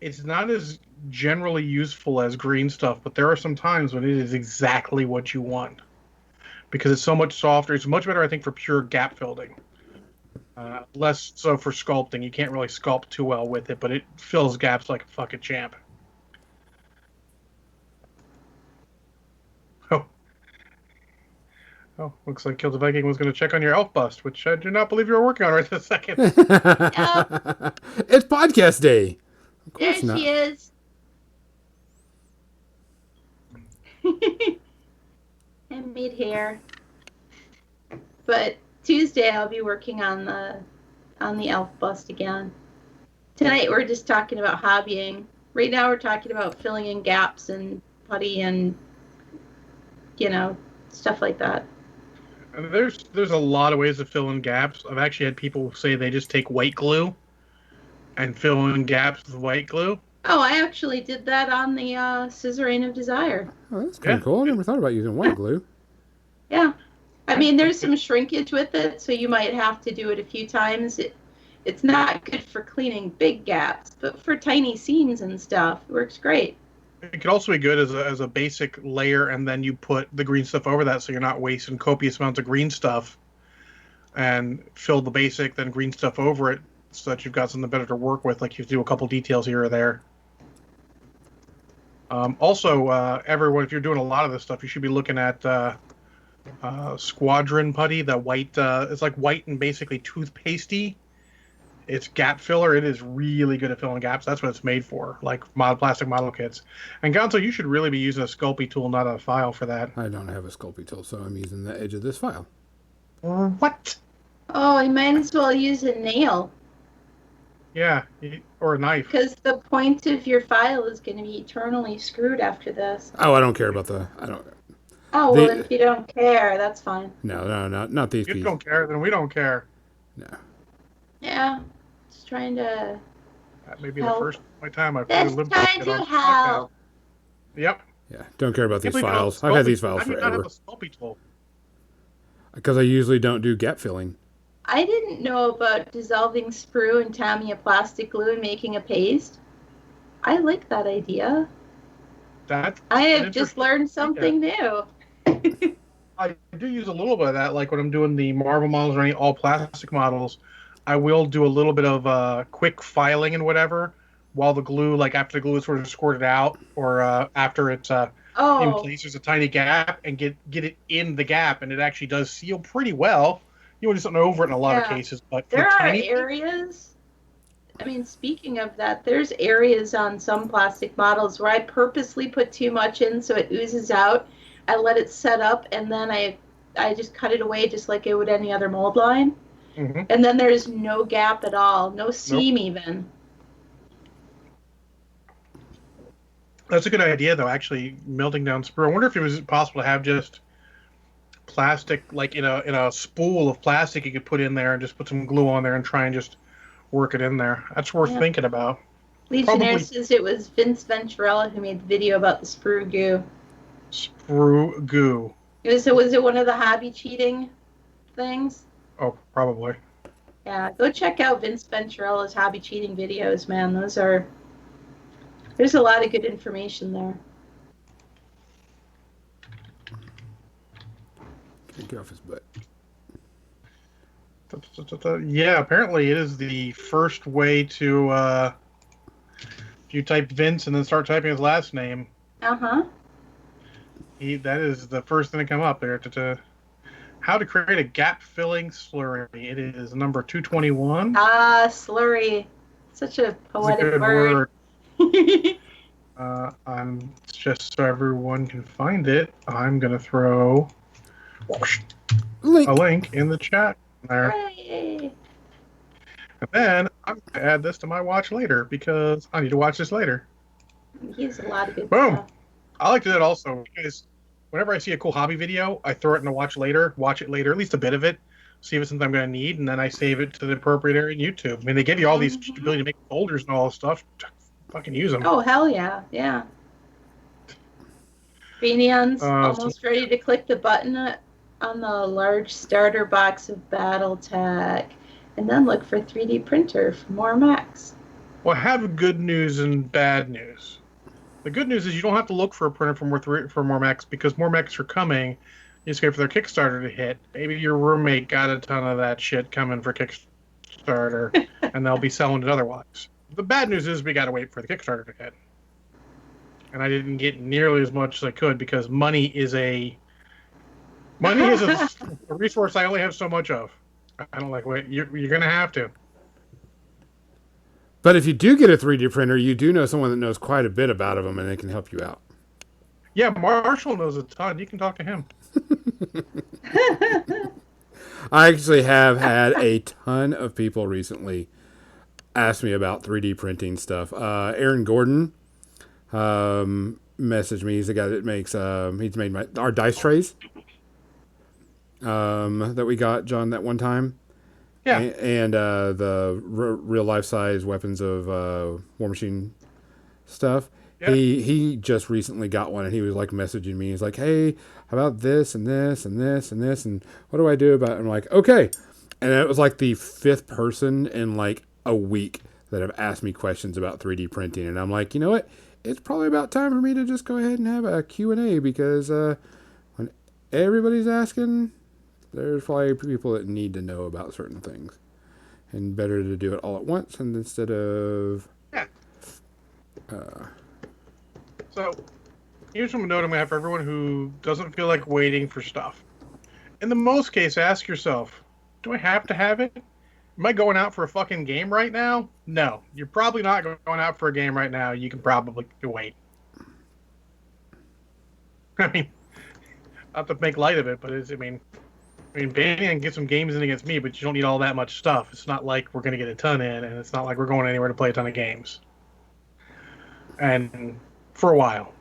[SPEAKER 2] It's not as generally useful as green stuff, but there are some times when it is exactly what you want, because it's so much softer. It's much better, I think, for pure gap filling. Less so for sculpting. You can't really sculpt too well with it, but it fills gaps like a fucking champ. Oh, looks like Kill the Viking was going to check on your elf bust, which I do not believe you were working on right this second.
[SPEAKER 1] It's podcast day. Of
[SPEAKER 3] There
[SPEAKER 1] course not.
[SPEAKER 3] she is. Handmade hair. But Tuesday I'll be working on the elf bust again. Tonight we're just talking about hobbying. Right now we're talking about filling in gaps and putty and stuff like that.
[SPEAKER 2] And there's a lot of ways to fill in gaps. I've actually had people say they just take white glue and fill in gaps with white glue.
[SPEAKER 3] Oh, I actually did that on the Scissoring of Desire.
[SPEAKER 1] Oh, that's kind of cool. I never thought about using white glue.
[SPEAKER 3] Yeah. I mean, there's some shrinkage with it, so you might have to do it a few times. It's not good for cleaning big gaps, but for tiny seams and stuff, it works great.
[SPEAKER 2] It could also be good as a basic layer, and then you put the green stuff over that, so you're not wasting copious amounts of green stuff, and fill the basic, then green stuff over it, so that you've got something better to work with, like you do a couple details here or there. Also, everyone, if you're doing a lot of this stuff, you should be looking at Squadron putty. The white, it's like white and basically toothpastey. It's gap filler. It is really good at filling gaps. That's what it's made for, like plastic model kits. And Gonzo, you should really be using a Sculpey tool, not a file for that.
[SPEAKER 1] I don't have a Sculpey tool, so I'm using the edge of this file.
[SPEAKER 2] What?
[SPEAKER 3] Oh, you might as well use a nail.
[SPEAKER 2] Yeah, or a knife.
[SPEAKER 3] Because the point of your file is going to be eternally screwed after this.
[SPEAKER 1] Oh, I don't care about I don't.
[SPEAKER 3] Oh, well, if you don't care, that's fine.
[SPEAKER 1] No, not these
[SPEAKER 2] If you
[SPEAKER 1] pieces.
[SPEAKER 2] don't care, then we don't care.
[SPEAKER 1] No.
[SPEAKER 3] Yeah, just trying to.
[SPEAKER 2] That may be
[SPEAKER 3] help.
[SPEAKER 2] the first time I've
[SPEAKER 3] Just
[SPEAKER 2] lived
[SPEAKER 3] trying to help.
[SPEAKER 2] Yep.
[SPEAKER 1] Yeah, don't care about these
[SPEAKER 2] Can't believe you
[SPEAKER 1] files.
[SPEAKER 2] don't
[SPEAKER 1] I've had
[SPEAKER 2] have a
[SPEAKER 1] these files
[SPEAKER 2] Sculpey- how do you not
[SPEAKER 1] forever.
[SPEAKER 2] have a Sculpey tool?
[SPEAKER 1] Because I usually don't do gap filling.
[SPEAKER 3] I didn't know about dissolving sprue and Tamiya plastic glue and making a paste. I like that idea.
[SPEAKER 2] That's
[SPEAKER 3] I
[SPEAKER 2] an
[SPEAKER 3] have just
[SPEAKER 2] interesting
[SPEAKER 3] learned something new.
[SPEAKER 2] I do use a little bit of that, like when I'm doing the Marvel models or any all plastic models. I will do a little bit of quick filing and whatever while the glue, like after the glue is sort of squirted out or after it's in
[SPEAKER 3] Oh,
[SPEAKER 2] place, there's a tiny gap and get it in the gap, and it actually does seal pretty well. You want to do something over it in a lot of
[SPEAKER 3] Yeah.
[SPEAKER 2] cases, but for
[SPEAKER 3] there are
[SPEAKER 2] tiny
[SPEAKER 3] areas. I mean, speaking of that, there's areas on some plastic models where I purposely put too much in so it oozes out. I let it set up, and then I just cut it away just like I would any other mold line.
[SPEAKER 2] Mhm.
[SPEAKER 3] And then there's no gap at all, no seam even.
[SPEAKER 2] That's a good idea, though. Actually, melting down sprue. I wonder if it was possible to have just plastic, like in a spool of plastic, you could put in there and just put some glue on there and try and just work it in there. That's worth
[SPEAKER 3] Yeah.
[SPEAKER 2] thinking about.
[SPEAKER 3] Legionnaire
[SPEAKER 2] Probably-
[SPEAKER 3] says it was Vince Venturella who made the video about the sprue goo.
[SPEAKER 2] Sprue goo.
[SPEAKER 3] Was it one of the hobby cheating things?
[SPEAKER 2] Oh, probably.
[SPEAKER 3] Yeah, go check out Vince Venturella's hobby cheating videos, man. There's a lot of good information there.
[SPEAKER 1] Get off his butt.
[SPEAKER 2] Yeah, apparently it is the first way to if you type Vince and then start typing his last name,
[SPEAKER 3] Uh-huh.
[SPEAKER 2] that is the first thing to come up there. How to create a gap filling slurry. It is number 221.
[SPEAKER 3] Ah, slurry. Such a
[SPEAKER 2] It's a
[SPEAKER 3] poetic
[SPEAKER 2] good
[SPEAKER 3] word.
[SPEAKER 2] I'm just so everyone can find it. I'm gonna throw
[SPEAKER 1] Link.
[SPEAKER 2] a link in the chat there,
[SPEAKER 3] Hooray.
[SPEAKER 2] and then I'm gonna add this to my watch later because I need to watch this later.
[SPEAKER 3] He has a lot of good
[SPEAKER 2] Boom.
[SPEAKER 3] stuff.
[SPEAKER 2] I like to do that also because whenever I see a cool hobby video, I throw it in a watch it later, at least a bit of it, see if it's something I'm going to need, and then I save it to the appropriate area in YouTube. I mean, they give you all these
[SPEAKER 3] Mhm.
[SPEAKER 2] ability to make folders and all this stuff. Fucking use them.
[SPEAKER 3] Oh, hell yeah. Yeah. Fenian's almost ready to click the button on the large starter box of BattleTech and then look for 3D printer for more Macs.
[SPEAKER 2] Well, I have good news and bad news. The good news is you don't have to look for a printer for more Macs because more Macs are coming. You just wait for their Kickstarter to hit. Maybe your roommate got a ton of that shit coming for Kickstarter, and they'll be selling it otherwise. The bad news is we got to wait for the Kickstarter to hit. And I didn't get nearly as much as I could because money is a resource I only have so much of. I don't like wait. You're going to have to.
[SPEAKER 1] But if you do get a 3D printer, you do know someone that knows quite a bit about them, and they can help you out.
[SPEAKER 2] Yeah, Marshall knows a ton. You can talk to him.
[SPEAKER 1] I actually have had a ton of people recently ask me about 3D printing stuff. Aaron Gordon messaged me. He's the guy that makes he's made our dice trays that we got John that one time.
[SPEAKER 2] Yeah.
[SPEAKER 1] And the real life size weapons of War Machine stuff.
[SPEAKER 2] Yeah.
[SPEAKER 1] He just recently got one, and he was like messaging me. He's like, "Hey, how about this and this and this and this, and what do I do about it?" I'm like, "Okay," and it was like the fifth person in like a week that have asked me questions about 3D printing, and I'm like, you know what? It's probably about time for me to just go ahead and have a Q&A because when everybody's asking, there's probably people that need to know about certain things, and better to do it all at once and instead of.
[SPEAKER 2] Yeah. So, here's some note I'm gonna have for everyone who doesn't feel like waiting for stuff. In the most case, ask yourself, do I have to have it? Am I going out for a fucking game right now? No. You're probably not going out for a game right now. You can probably wait. I mean, not to make light of it, but I mean, Banyan can get some games in against me, but you don't need all that much stuff. It's not like we're going to get a ton in, and it's not like we're going anywhere to play a ton of games. And for a while.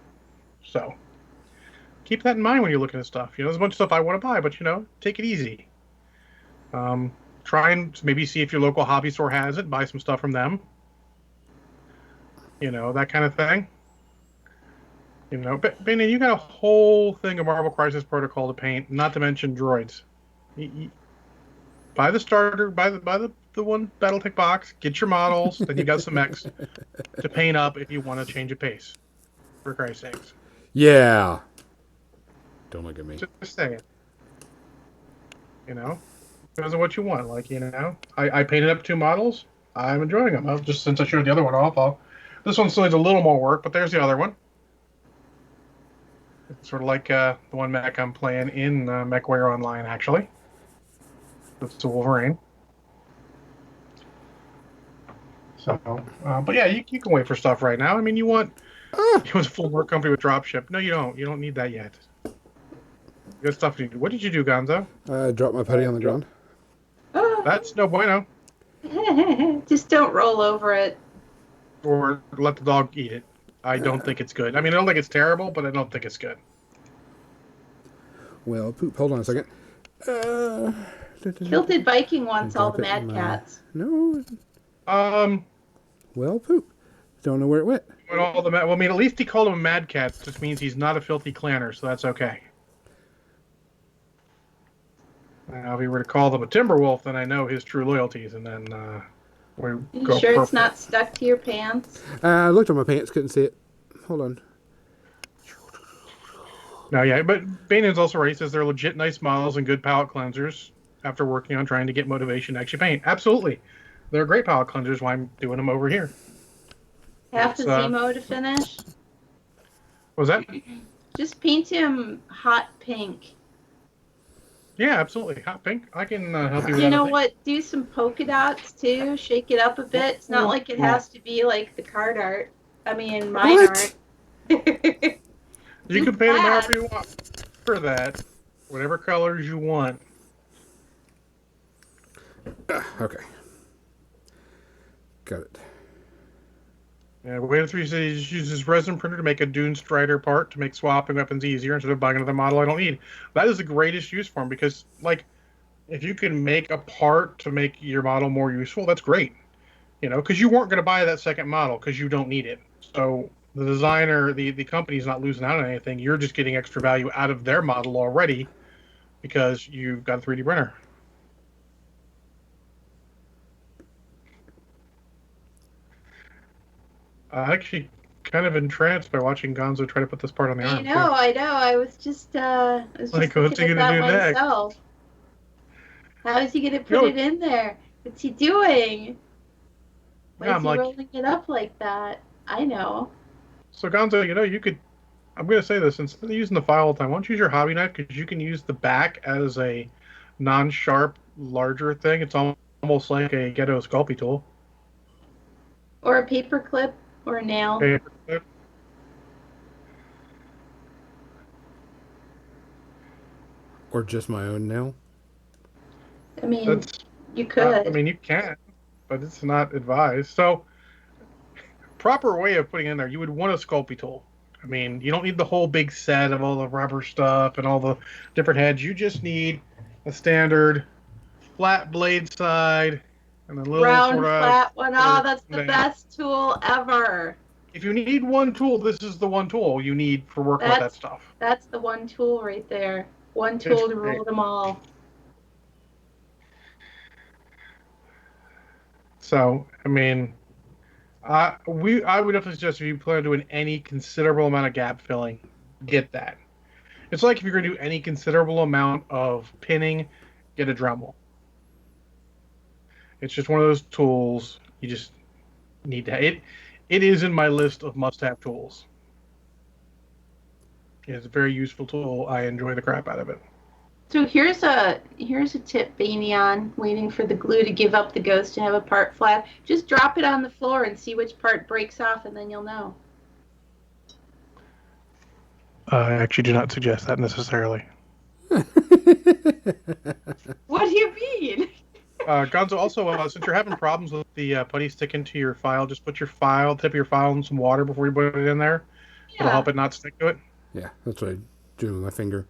[SPEAKER 2] So, keep that in mind when you're looking at stuff. There's a bunch of stuff I want to buy, but, take it easy. Try and maybe see if your local hobby store has it. Buy some stuff from them. That kind of thing. But Banyan, you got a whole thing of Marvel Crisis Protocol to paint, not to mention droids. Buy the starter, buy the one BattleTech box, get your models, then you got some X to paint up if you want to change a pace. For Christ's sakes.
[SPEAKER 1] Yeah. Don't look at me.
[SPEAKER 2] Just saying. Depends on what you want. I painted up 2 models. I'm enjoying them. Just since I showed the other one off, this one still needs a little more work, but there's the other one. It's sort of like the one mech I'm playing in MechWarrior Online, actually. It's a Wolverine. So, but yeah, you can wait for stuff right now. I mean, you want a full work company with dropship. No, you don't. You don't need that yet. Good stuff to do. What did you do, Gonzo?
[SPEAKER 1] I dropped my putty on the ground.
[SPEAKER 2] That's no bueno.
[SPEAKER 3] Just don't roll over it.
[SPEAKER 2] Or let the dog eat it. I don't think it's good. I mean, I don't think it's terrible, but I don't think it's good.
[SPEAKER 1] Well, poop. Hold on a second.
[SPEAKER 3] Kilted Viking wants all the Mad Cats.
[SPEAKER 1] No. Well, poop. Don't know where it went.
[SPEAKER 2] Well, I mean, at least he called him a Mad Cat. Just means he's not a filthy clanner, so that's okay. Now, if he were to call them a Timberwolf, then I know his true loyalties, and then we
[SPEAKER 3] You
[SPEAKER 2] go
[SPEAKER 3] sure
[SPEAKER 2] perfect.
[SPEAKER 3] it's not stuck to your pants?
[SPEAKER 1] I looked at my pants, couldn't see it. Hold on.
[SPEAKER 2] No, yeah, but Banyan's also right. He says they're legit nice models and good palette cleansers after working on trying to get motivation to actually paint. Absolutely. They're great palette cleansers, why I'm doing them over here.
[SPEAKER 3] Half the Zemo to finish?
[SPEAKER 2] Was that?
[SPEAKER 3] Just paint him hot pink.
[SPEAKER 2] Yeah, absolutely. Hot pink. I can help you with that.
[SPEAKER 3] You know
[SPEAKER 2] I think.
[SPEAKER 3] what? Do some polka dots too. Shake it up a bit. It's not like it has to be like the card art. I mean, mine
[SPEAKER 1] What?
[SPEAKER 3] art.
[SPEAKER 2] You can paint them however you want for that. Whatever colors you want.
[SPEAKER 1] Okay. Got it.
[SPEAKER 2] Yeah, Wave 3 says uses resin printer to make a Dune Strider part to make swapping weapons easier instead of buying another model I don't need. That is the greatest use for them because, if you can make a part to make your model more useful, that's great. Because you weren't going to buy that second model because you don't need it. So the designer, the company's not losing out on anything. You're just getting extra value out of their model already because you've got a 3D printer. Actually kind of entranced by watching Gonzo try to put this part on the arm.
[SPEAKER 3] I know. I was just
[SPEAKER 2] What's he
[SPEAKER 3] looking at
[SPEAKER 2] gonna
[SPEAKER 3] that
[SPEAKER 2] do next?
[SPEAKER 3] myself. How is he gonna put it in there? What's he doing? Why is he rolling it up like that? I know.
[SPEAKER 2] So Gonzo, you could. I'm gonna say this instead of using the file all the time. Why don't you use your hobby knife because you can use the back as a non-sharp, larger thing. It's almost like a ghetto Sculpey tool.
[SPEAKER 3] Or a paper clip or a nail.
[SPEAKER 2] Paper clip.
[SPEAKER 1] Or just my own nail.
[SPEAKER 3] I mean,
[SPEAKER 2] That's
[SPEAKER 3] you could.
[SPEAKER 2] I mean, you can, but it's not advised. So, proper way of putting it in there, you would want a Sculpey tool. I mean, you don't need the whole big set of all the rubber stuff and all the different heads. You just need a standard flat blade side and a little sort
[SPEAKER 3] Round,
[SPEAKER 2] of.
[SPEAKER 3] flat one. Oh, that's the best tool ever.
[SPEAKER 2] If you need one tool, this is the one tool you need for working with that stuff.
[SPEAKER 3] That's the one tool right there. One tool to rule them all.
[SPEAKER 2] So, I mean, I would definitely suggest if you plan on doing any considerable amount of gap filling, get that. It's like if you're going to do any considerable amount of pinning, get a Dremel. It's just one of those tools you just need to. It is in my list of must-have tools. It's a very useful tool. I enjoy the crap out of it.
[SPEAKER 3] So here's a tip, Banyan, waiting for the glue to give up the ghost and have a part flap. Just drop it on the floor and see which part breaks off, and then you'll know.
[SPEAKER 2] I actually do not suggest that necessarily.
[SPEAKER 3] What do you mean?
[SPEAKER 2] Gonzo, also, since you're having problems with the putty sticking to your file, just put your tip of your file in some water before you put it in there. Yeah. It'll help it not stick to it.
[SPEAKER 1] Yeah, that's what I do with my finger.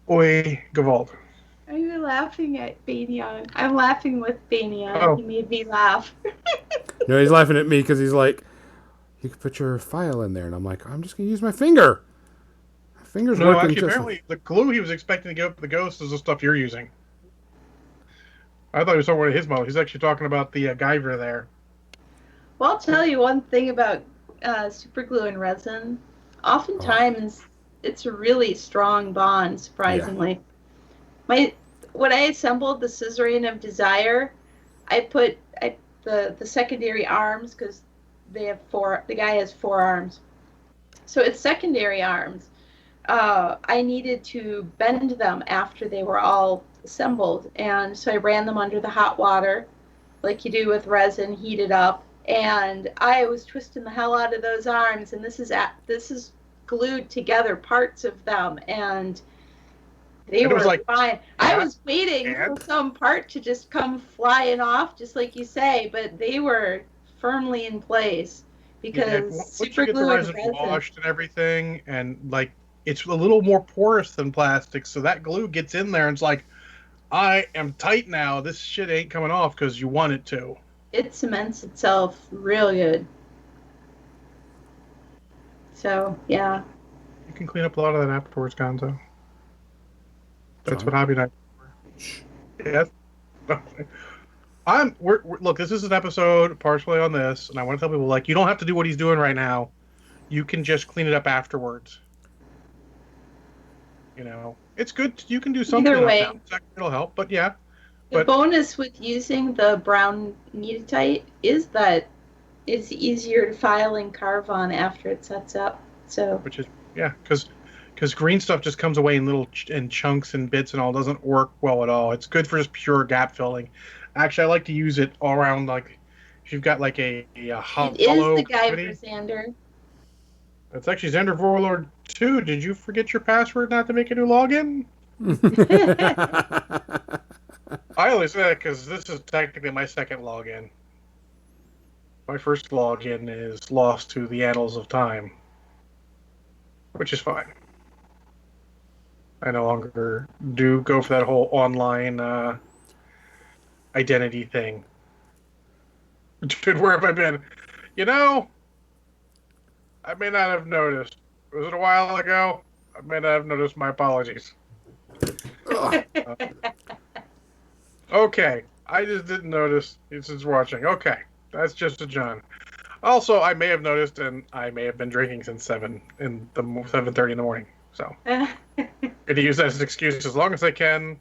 [SPEAKER 2] Oi, Gavald.
[SPEAKER 3] Are you laughing at Banyan? I'm laughing with Banyan.
[SPEAKER 2] Oh.
[SPEAKER 3] He made me laugh.
[SPEAKER 1] No, he's laughing at me because he's like, you could put your file in there. And I'm like, I'm just going to use my finger. My finger's working
[SPEAKER 2] actually,
[SPEAKER 1] just
[SPEAKER 2] apparently the glue he was expecting to give up the ghost is the stuff you're using. I thought he was talking about his model. He's actually talking about the Guyver there.
[SPEAKER 3] Well, I'll tell you one thing about super glue and resin. Oftentimes, it's a really strong bond, surprisingly. Yeah. When I assembled the Scissoring of Desire, I put the secondary arms, because the guy has 4 arms. So it's secondary arms. I needed to bend them after they were all assembled, and so I ran them under the hot water like you do with resin, heat it up, and I was twisting the hell out of those arms, and this is glued together, parts of them, and they were like, fine. I was waiting for some part to just come flying off, just like you say, but they were firmly in place because super glue and resin
[SPEAKER 2] washed and everything, and like it's a little more porous than plastic, so that glue gets in there and it's like, I am tight now. This shit ain't coming off because you want it to.
[SPEAKER 3] It cements itself real good. So, yeah.
[SPEAKER 2] You can clean up a lot of that afterwards, Gonzo. That's what Hobby Night is. Yes. Look, this is an episode partially on this, and I want to tell people, like, you don't have to do what he's doing right now. You can just clean it up afterwards. You know, it's good. You can do something.
[SPEAKER 3] Either way,
[SPEAKER 2] it'll help. But yeah,
[SPEAKER 3] the bonus with using the brown Kneadatite is that it's easier to file and carve on after it sets up. So,
[SPEAKER 2] which is because green stuff just comes away in chunks and bits and all, doesn't work well at all. It's good for just pure gap filling. Actually, I like to use it all around. Like if you've got like a hollow.
[SPEAKER 3] It is the Guyver, Xander.
[SPEAKER 2] It's actually Xander Warlord 2. Did you forget your password not to make a new login? I only say that because this is technically my second login. My first login is lost to the annals of time, which is fine. I no longer do go for that whole online identity thing. Dude, where have I been? You know, I may not have noticed. Was it a while ago? I may not have noticed. My apologies. Okay, I just didn't notice since watching. Okay, that's just a John. Also, I may have noticed, and I may have been drinking since 7:30 in the morning. So, I'm gonna use that as an excuse as long as I can.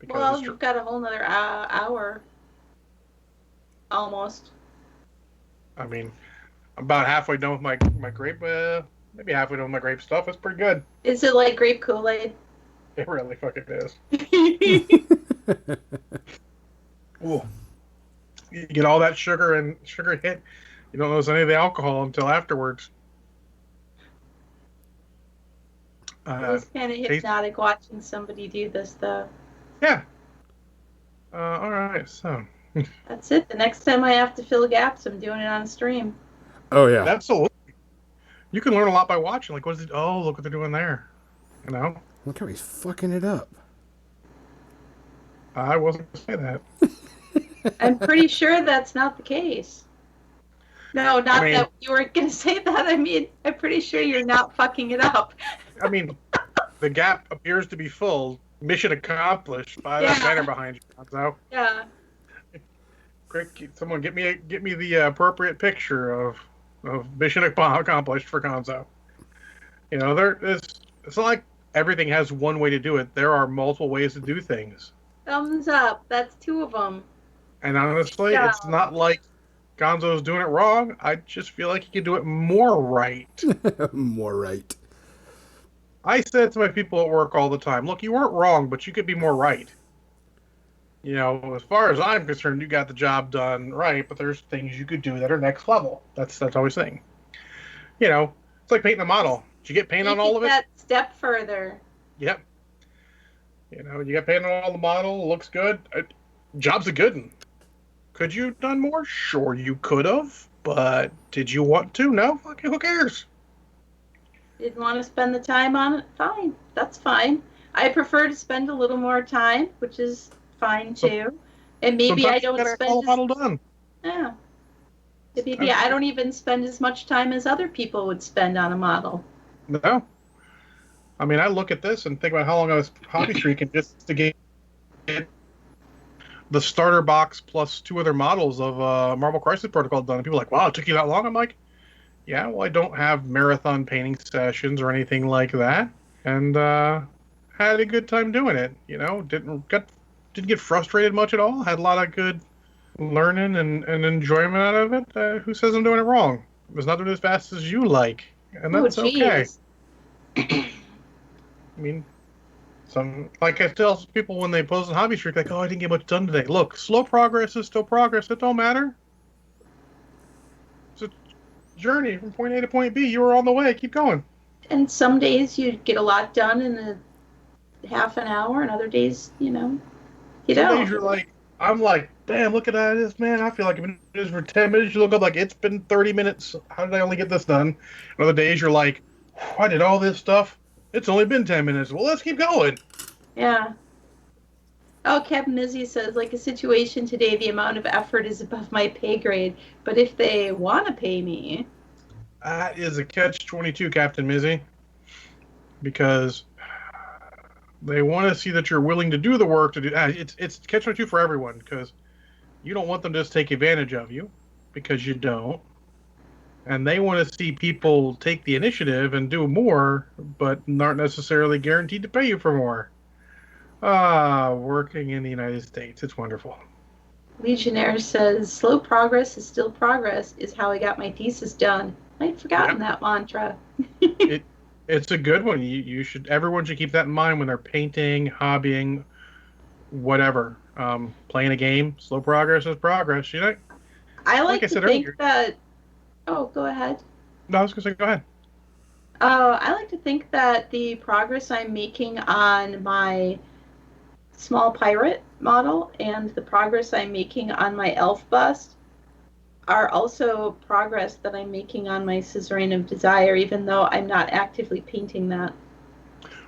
[SPEAKER 3] Well, you've got a whole nother hour, almost.
[SPEAKER 2] I mean, I'm about halfway done with my grape. Maybe halfway done with my grape stuff. It's pretty good.
[SPEAKER 3] Is it like grape Kool-Aid?
[SPEAKER 2] It really fucking is. Ooh. You get all that sugar hit You don't notice any of the alcohol until afterwards.
[SPEAKER 3] It is kind of hypnotic watching somebody do this, though.
[SPEAKER 2] Yeah. All right. So
[SPEAKER 3] That's it. The next time I have to fill gaps, I'm doing it on stream.
[SPEAKER 1] Oh yeah.
[SPEAKER 2] absolutely, you can learn a lot by watching. Like, what is it? Oh, look what they're doing there. You know,
[SPEAKER 1] Look how he's fucking it up.
[SPEAKER 2] I wasn't gonna say that.
[SPEAKER 3] I'm pretty sure that's not the case. No, not that you weren't going to say that. I mean, I'm pretty sure you're not fucking it up.
[SPEAKER 2] I mean, the gap appears to be full. Mission accomplished by that banner behind you. So,
[SPEAKER 3] Yeah.
[SPEAKER 2] quick, someone get me the appropriate picture of mission accomplished for Gonzo. You know, it's not like everything has one way to do it. There are multiple ways to do things.
[SPEAKER 3] Thumbs up. That's 2 of them.
[SPEAKER 2] And honestly, it's not like Gonzo's doing it wrong. I just feel like he could do it more right.
[SPEAKER 1] More right.
[SPEAKER 2] I said to my people at work all the time, look, you weren't wrong, but you could be more right. You know, as far as I'm concerned, you got the job done right, but there's things you could do that are next level. That's always the thing. You know, it's like painting a model. Did you get paint on all of it?
[SPEAKER 3] That step further.
[SPEAKER 2] Yep. You know, you got paint on all the model. Looks good. Job's a good one. Could you have done more? Sure, you could have. But did you want to? No? Okay, who cares?
[SPEAKER 3] Didn't want to spend the time on it? Fine. That's fine. I prefer to spend a little more time, which is fine too. And maybe I don't spend
[SPEAKER 2] all model done.
[SPEAKER 3] Yeah. Maybe I don't even spend as much time as other people would spend on a model.
[SPEAKER 2] No. I mean, I look at this and think about how long I was hobby streaking just to get the starter box plus 2 other models of Marvel Crisis Protocol done. And people are like, wow, it took you that long? I'm like, yeah, well, I don't have marathon painting sessions or anything like that. And had a good time doing it. You know, didn't get frustrated much at all. Had a lot of good learning and enjoyment out of it. Who says I'm doing it wrong? I was not doing it as fast as you like. And that's okay. I mean, like I tell people when they post on Hobby Streak, like, oh, I didn't get much done today. Look, slow progress is still progress. It don't matter. It's a journey from point A to point B. You were on the way. Keep going.
[SPEAKER 3] And some days you get a lot done in a half an hour, and other days, you don't.
[SPEAKER 2] Some days you're like, I'm like, damn, look at this, man. I feel like I've been doing this for 10 minutes. You look up like, it's been 30 minutes. How did I only get this done? And other days you're like, I did all this stuff. It's only been 10 minutes. Well, let's keep going.
[SPEAKER 3] Yeah. Oh, Captain Izzy says, like a situation today, the amount of effort is above my pay grade. But if they want to pay me...
[SPEAKER 2] That is a catch-22, Captain Mizzy. Because they want to see that you're willing to do the work to do... it's catch-22 for everyone, because you don't want them to just take advantage of you, because you don't. And they want to see people take the initiative and do more, but aren't necessarily guaranteed to pay you for more. Working in the United States, it's wonderful.
[SPEAKER 3] Legionnaire says, slow progress is still progress, is how I got my thesis done. I'd forgotten that mantra.
[SPEAKER 2] It's a good one. Everyone should keep that in mind when they're painting, hobbying, whatever. Playing a game, slow progress is progress. You know.
[SPEAKER 3] I like to think that. Oh, go ahead.
[SPEAKER 2] No, I was going to say, go ahead.
[SPEAKER 3] I like to think that the progress I'm making on my small pirate model and the progress I'm making on my elf bust are also progress that I'm making on my Suzerain of Desire, even though I'm not actively painting that.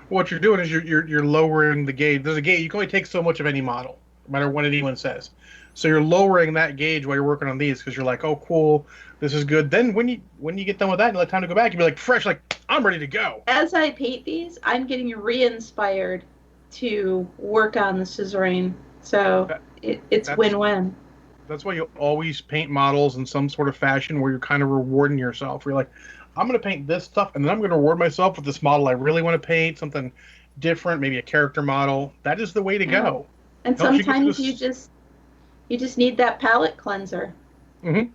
[SPEAKER 2] What you're doing is you're lowering the gauge. There's a gauge. You can only take so much of any model, no matter what anyone says. So you're lowering that gauge while you're working on these because you're like, oh, cool, this is good. Then when you get done with that and you let time to go back, you'll be like fresh, like I'm ready to go.
[SPEAKER 3] As I paint these, I'm getting re-inspired to work on the Suzerain. So it's win-win.
[SPEAKER 2] That's why you always paint models in some sort of fashion where you're kind of rewarding yourself. You're like, I'm going to paint this stuff, and then I'm going to reward myself with this model I really want to paint, something different, maybe a character model. That is the way to go.
[SPEAKER 3] And sometimes you just need that palette cleanser.
[SPEAKER 2] Mm-hmm.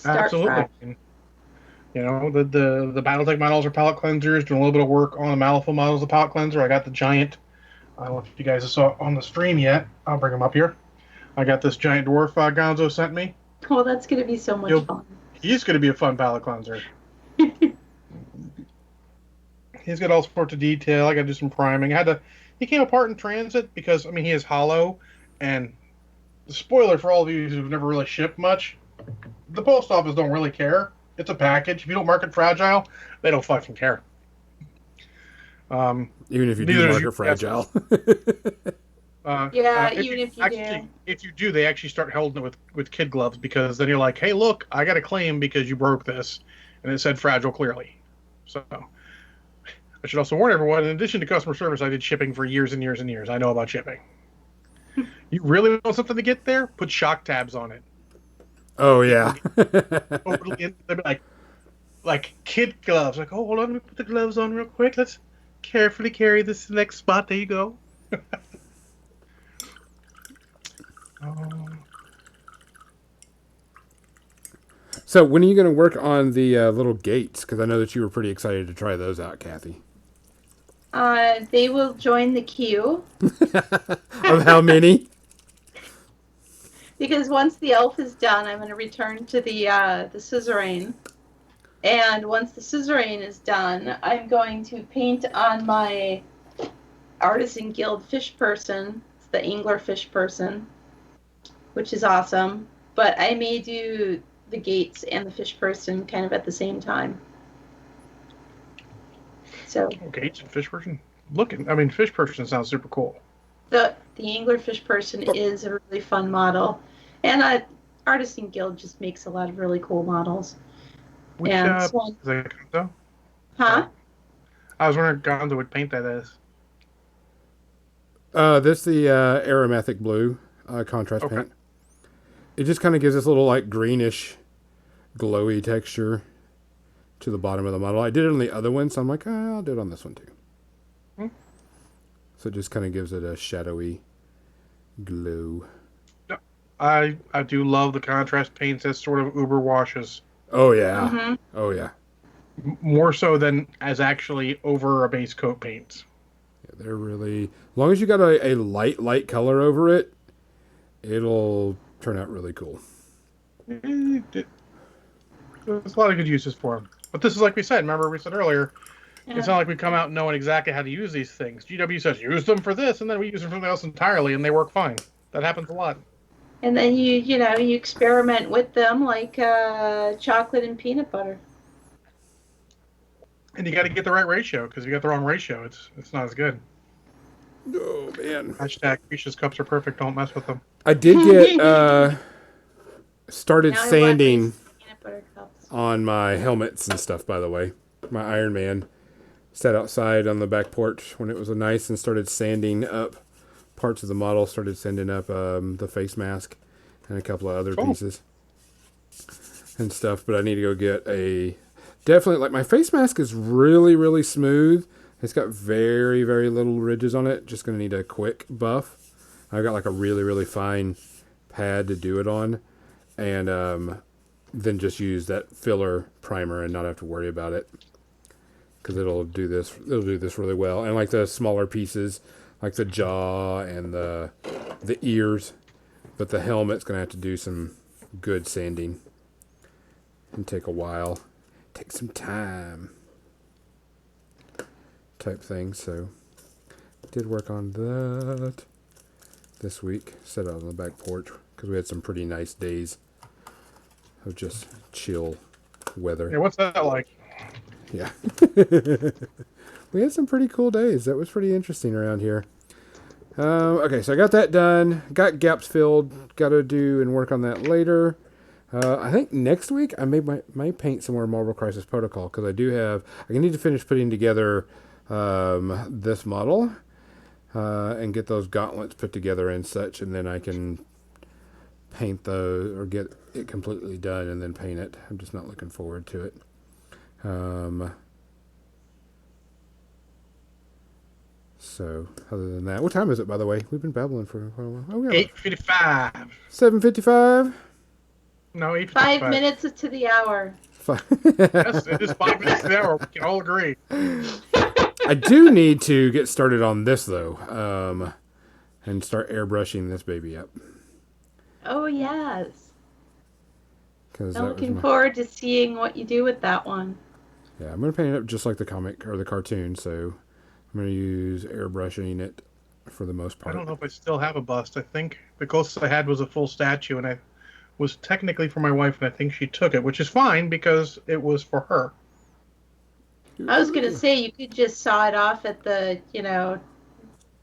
[SPEAKER 2] Absolutely. And, you know, the Battletech models are palette cleansers. Doing a little bit of work on the Malifaux models, the palette cleanser. I got the giant. I don't know if you guys saw it on the stream yet. I'll bring them up here. I got this giant dwarf Gonzo sent me.
[SPEAKER 3] Oh, that's going to be so much
[SPEAKER 2] You'll-
[SPEAKER 3] fun.
[SPEAKER 2] He's going to be a fun palate cleanser. He's got all sorts of detail. I got to do some priming. He came apart in transit because, I mean, he is hollow. And the spoiler for all of you who've never really shipped much, the post office don't really care. It's a package. If you don't mark it fragile, they don't fucking care.
[SPEAKER 1] Even if you
[SPEAKER 2] Neither
[SPEAKER 1] do
[SPEAKER 2] does
[SPEAKER 1] mark it fragile.
[SPEAKER 3] Even if you do.
[SPEAKER 2] If you do, they actually start holding it with kid gloves because then you're like, hey, look, I got a claim because you broke this. And it said fragile clearly. So I should also warn everyone, in addition to customer service, I did shipping for years and years and years. I know about shipping. You really want something to get there? Put shock tabs on it.
[SPEAKER 1] Oh, yeah.
[SPEAKER 2] They'd be like kid gloves. Like, oh, hold on, let me put the gloves on real quick. Let's carefully carry this to the next spot. There you go.
[SPEAKER 1] So when are you going to work on the little gates? Because I know that you were pretty excited to try those out, Kathy.
[SPEAKER 3] They will join the queue
[SPEAKER 1] Of how many?
[SPEAKER 3] because once the elf is done, I'm going to return to the suzerain. And once the suzerain is done, I'm going to paint on my Artisan Guild fish person. It's the angler fish person, which is awesome. But I may do the gates and the fish person kind of at the same time. So
[SPEAKER 2] Gates and fish person. Fish person sounds super cool.
[SPEAKER 3] the angler fish person is a really fun model, and Artisan Guild just makes a lot of really cool models.
[SPEAKER 2] Which
[SPEAKER 3] And
[SPEAKER 2] is
[SPEAKER 3] Swan,
[SPEAKER 2] that Gonzo?
[SPEAKER 3] huh?
[SPEAKER 2] I was wondering if Gonzo would paint that as.
[SPEAKER 1] This the aromathic blue contrast
[SPEAKER 2] Okay.
[SPEAKER 1] paint. It just kind of gives this little like greenish, glowy texture to the bottom of the model. I did it on the other one, so I'm like, I'll do it on this one too.
[SPEAKER 2] Hmm.
[SPEAKER 1] So it just kind of gives it a shadowy glow.
[SPEAKER 2] I do love the contrast paints as sort of uber washes.
[SPEAKER 1] Oh yeah.
[SPEAKER 3] Mhm.
[SPEAKER 1] Oh yeah.
[SPEAKER 2] More so than as actually over a base coat paint.
[SPEAKER 1] Yeah, they're really, as long as you got a light color over it, it'll turn out really cool.
[SPEAKER 2] There's a lot of good uses for them. But this is like we said. Remember we said earlier, it's not like we come out knowing exactly how to use these things. GW says use them for this, and then we use them for something else entirely, and they work fine. That happens a lot.
[SPEAKER 3] And then you experiment with them like chocolate and peanut butter.
[SPEAKER 2] And you got to get the right ratio, because if you got the wrong ratio, it's not as good.
[SPEAKER 1] Oh man.
[SPEAKER 2] Hashtag Risha's cups are perfect. Don't mess with them.
[SPEAKER 1] I did get started
[SPEAKER 3] Now I want
[SPEAKER 1] sanding
[SPEAKER 3] Reese's peanut butter cups.
[SPEAKER 1] on my helmets and stuff, by the way. My Iron Man sat outside on the back porch when it was nice and started sanding up parts of the model, started sanding up the face mask and a couple of other
[SPEAKER 2] Cool.
[SPEAKER 1] pieces and stuff. But I need to go get definitely, like, my face mask is really, really smooth. It's got very, very little ridges on it. Just going to need a quick buff. I've got like a really, really fine pad to do it on. And then just use that filler primer and not have to worry about it. Because it'll do this really well. And like the smaller pieces, like the jaw and the ears. But the helmet's going to have to do some good sanding. And take a while. Take some time. Type thing. So, did work on that this week. Set out on the back porch. Because we had some pretty nice days of just chill weather.
[SPEAKER 2] Yeah, what's that like?
[SPEAKER 1] Yeah. We had some pretty cool days. That was pretty interesting around here. Okay, so I got that done. Got gaps filled. Got to do and work on that later. I think next week I might paint some more Marvel Crisis Protocol because I need to finish putting together this model and get those gauntlets put together and such, and then I can paint those or get it completely done and then paint it. I'm just not looking forward to it. So other than that, what time is it, by the way? We've been babbling for quite a while. Oh, yeah.
[SPEAKER 2] 8:55.
[SPEAKER 1] 7:55.
[SPEAKER 2] No, 8:55.
[SPEAKER 3] 5 minutes to the hour.
[SPEAKER 2] Yes, it is 5 minutes to the hour. We can all agree.
[SPEAKER 1] I do need to get started on this though, and start airbrushing this baby up.
[SPEAKER 3] Oh yes.
[SPEAKER 1] Because
[SPEAKER 3] I'm looking forward to seeing what you do with that one.
[SPEAKER 1] Yeah, I'm gonna paint it up just like the comic or the cartoon. So I'm gonna use airbrushing it for the most
[SPEAKER 2] I
[SPEAKER 1] part.
[SPEAKER 2] don't know if I still have a bust. I think the closest I had was a full statue, and I was technically for my wife, and I think she took it, which is fine because it was for her.
[SPEAKER 3] I was going to say you could just saw it off at the,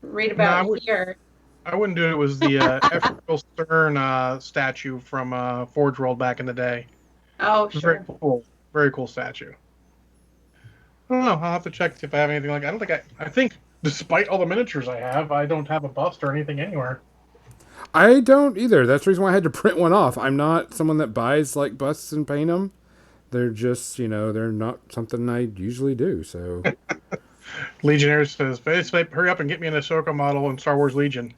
[SPEAKER 3] right
[SPEAKER 2] No,
[SPEAKER 3] about here.
[SPEAKER 2] I wouldn't do it. It was the F. Stern statue from Forge World back in the day.
[SPEAKER 3] Oh,
[SPEAKER 2] It's
[SPEAKER 3] sure.
[SPEAKER 2] very cool statue. I don't know. I'll have to check if I have anything like. I don't think I think despite all the miniatures I have, I don't have a bust or anything anywhere.
[SPEAKER 1] I don't either. That's the reason why I had to print one off. I'm not someone that buys like busts and paint them. They're just, they're not something I usually do. So
[SPEAKER 2] Legionnaire says, hurry up and get me an Ahsoka model in Star Wars Legion.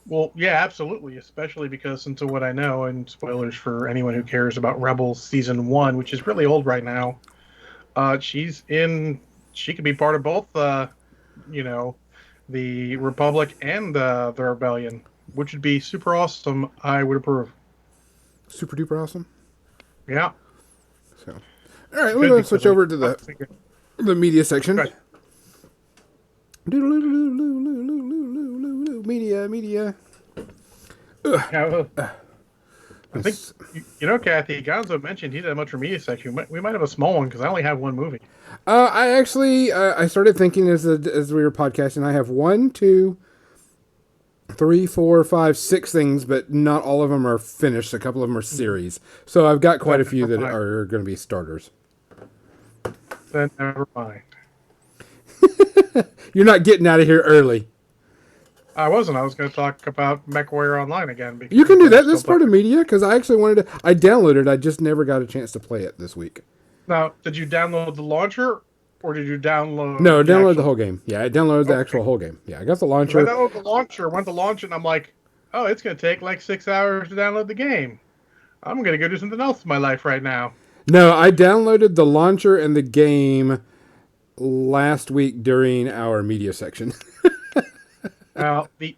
[SPEAKER 2] Well, yeah, absolutely, especially because into what I know, and spoilers for anyone who cares about Rebels Season 1, which is really old right now, she could be part of both, the Republic and the Rebellion, which would be super awesome. I would approve.
[SPEAKER 1] super duper awesome.
[SPEAKER 2] Yeah.
[SPEAKER 1] So, all right, we're going to switch over to the media section.
[SPEAKER 2] Right.
[SPEAKER 1] Media.
[SPEAKER 2] Yeah, I think, Kathy, Gonzo mentioned he did much for media section. We might have a small one because I only have one movie.
[SPEAKER 1] I actually, I started thinking as we were podcasting, I have 1, 2, 3, 4, 5, 6 things, but not all of them are finished. A couple of them are series. So I've got quite a few that are going to be starters.
[SPEAKER 2] Then never mind.
[SPEAKER 1] You're not getting out of here early.
[SPEAKER 2] I wasn't. I was going to talk about MechWarrior Online again.
[SPEAKER 1] You can do that. This is part of media because I actually wanted to. I downloaded. I just never got a chance to play it this week.
[SPEAKER 2] Now, did you download the launcher, or did you download?
[SPEAKER 1] No, download the whole game. Yeah, I downloaded the actual whole game. Yeah, I got the launcher.
[SPEAKER 2] I downloaded the launcher, went to launch it, and I'm like, oh, it's going to take like 6 hours to download the game. I'm going to go do something else in my life right now.
[SPEAKER 1] No, I downloaded the launcher and the game last week during our media section.
[SPEAKER 2] Now, the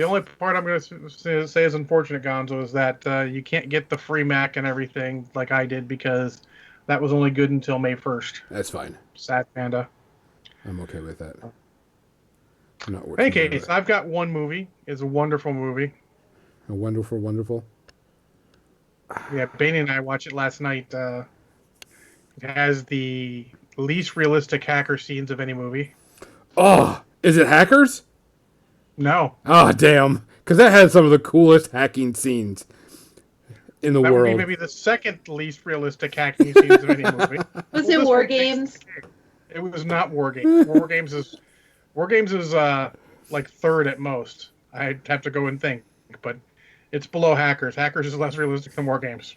[SPEAKER 2] only part I'm going to say is unfortunate, Gonzo, is that you can't get the free Mac and everything like I did because that was only good until May 1st.
[SPEAKER 1] That's fine.
[SPEAKER 2] Sad Panda.
[SPEAKER 1] I'm okay with that.
[SPEAKER 2] In any case, I've got one movie. It's a wonderful movie.
[SPEAKER 1] A wonderful, wonderful.
[SPEAKER 2] Yeah, Bainey and I watched it last night. It has the least realistic hacker scenes of any movie.
[SPEAKER 1] Oh, is it Hackers?
[SPEAKER 2] No.
[SPEAKER 1] Oh, damn. Because that had some of the coolest hacking scenes in the world.
[SPEAKER 2] That would be maybe the second least realistic hacking scenes of any movie.
[SPEAKER 3] Was it War Games?
[SPEAKER 2] It was not War Games. War Games is like third at most. I'd have to go and think, but it's below Hackers. Hackers is less realistic than War Games.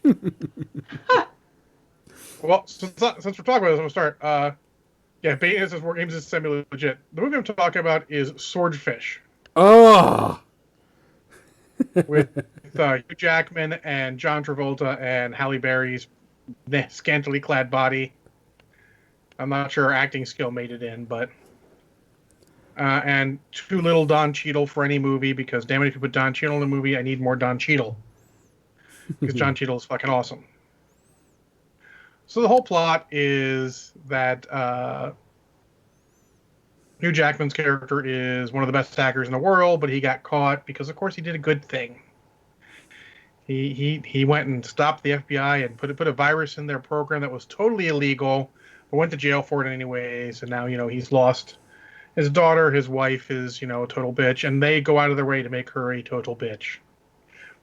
[SPEAKER 2] Well, since we're talking about this, I'm gonna start. Beta says War Games is semi-legit. The movie I'm talking about is Swordfish.
[SPEAKER 1] Oh!
[SPEAKER 2] With Hugh Jackman and John Travolta and Halle Berry's scantily clad body. I'm not sure her acting skill made it in, but and too little Don Cheadle for any movie because damn it, if you put Don Cheadle in a movie, I need more Don Cheadle because John Cheadle is fucking awesome. So the whole plot is that Hugh Jackman's character is one of the best hackers in the world, but he got caught because, of course, he did a good thing. He went and stopped the FBI and put a virus in their program that was totally illegal, but went to jail for it anyways. And now, he's lost his daughter. His wife is, a total bitch, and they go out of their way to make her a total bitch.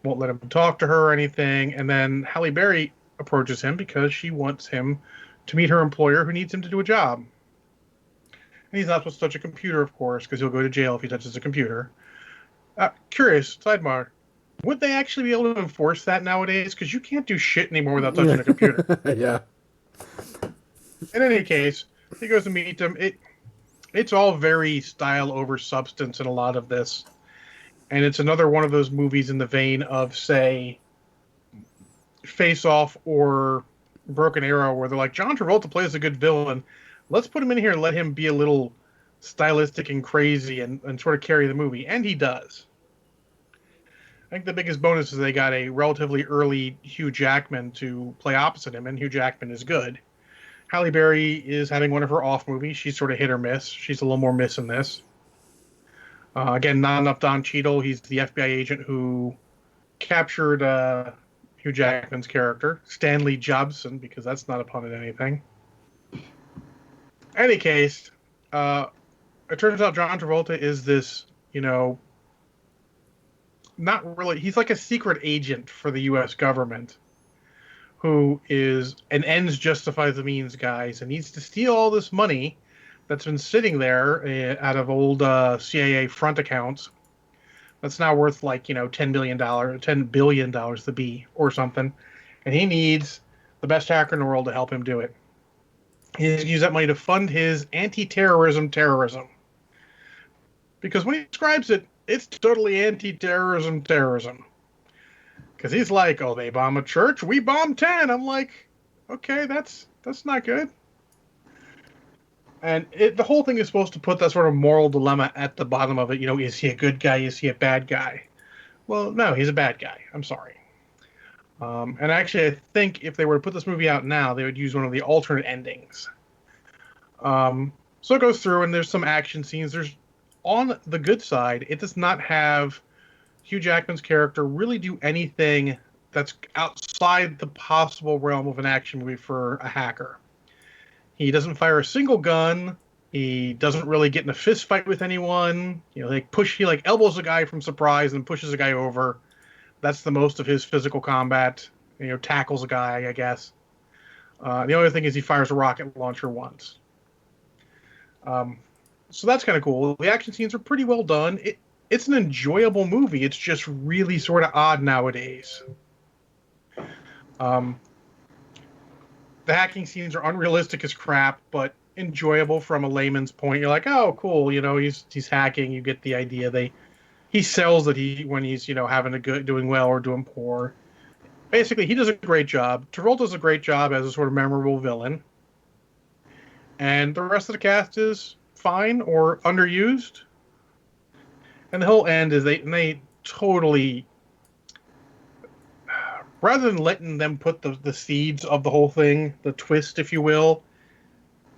[SPEAKER 2] Won't let him talk to her or anything. And then Halle Berry approaches him because she wants him to meet her employer who needs him to do a job. And he's not supposed to touch a computer, of course, because he'll go to jail if he touches a computer. Curious, sidebar. Would they actually be able to enforce that nowadays? Because you can't do shit anymore without touching a computer.
[SPEAKER 1] Yeah.
[SPEAKER 2] In any case, he goes to meet them. It's all very style over substance in a lot of this. And it's another one of those movies in the vein of, say, Face Off or Broken Arrow, where they're like, John Travolta plays a good villain. Let's put him in here and let him be a little stylistic and crazy and sort of carry the movie. And he does. think the biggest bonus is they got a relatively early Hugh Jackman to play opposite him, and Hugh Jackman is good. Halle Berry is having one of her off movies. She's sort of hit or miss. She's a little more miss in this. Again, not enough Don Cheadle. He's the FBI agent who captured Hugh Jackman's character, Stanley Jobson, because that's not a pun at anything. Any case, it turns out John Travolta is this, not really. He's like a secret agent for the U.S. government who is an ends justify the means guys and needs to steal all this money that's been sitting there out of old CIA front accounts that's now worth like, $10 billion, the B or something. And he needs the best hacker in the world to help him do it. He's use that money to fund his anti-terrorism terrorism. Because when he describes it, it's totally anti-terrorism terrorism. Because he's like, oh, they bomb a church, we bomb 10. I'm like, okay, that's not good. And the whole thing is supposed to put that sort of moral dilemma at the bottom of it. Is he a good guy? Is he a bad guy? Well, no, he's a bad guy. I'm sorry. And actually, I think if they were to put this movie out now, they would use one of the alternate endings. So it goes through, and there's some action scenes. On the good side, it does not have Hugh Jackman's character really do anything that's outside the possible realm of an action movie for a hacker. He doesn't fire a single gun. He doesn't really get in a fist fight with anyone. He elbows a guy from surprise and pushes a guy over. That's the most of his physical combat. Tackles a guy, I guess. The only thing is he fires a rocket launcher once. So that's kind of cool. The action scenes are pretty well done. It's an enjoyable movie. It's just really sort of odd nowadays. The hacking scenes are unrealistic as crap, but enjoyable from a layman's point. You're like, oh, cool. He's hacking. You get the idea. He sells that when he's doing well or doing poor. Basically, he does a great job. Travolta does a great job as a sort of memorable villain, and the rest of the cast is fine or underused. And the whole end is they totally, rather than letting them put the seeds of the whole thing, the twist, if you will,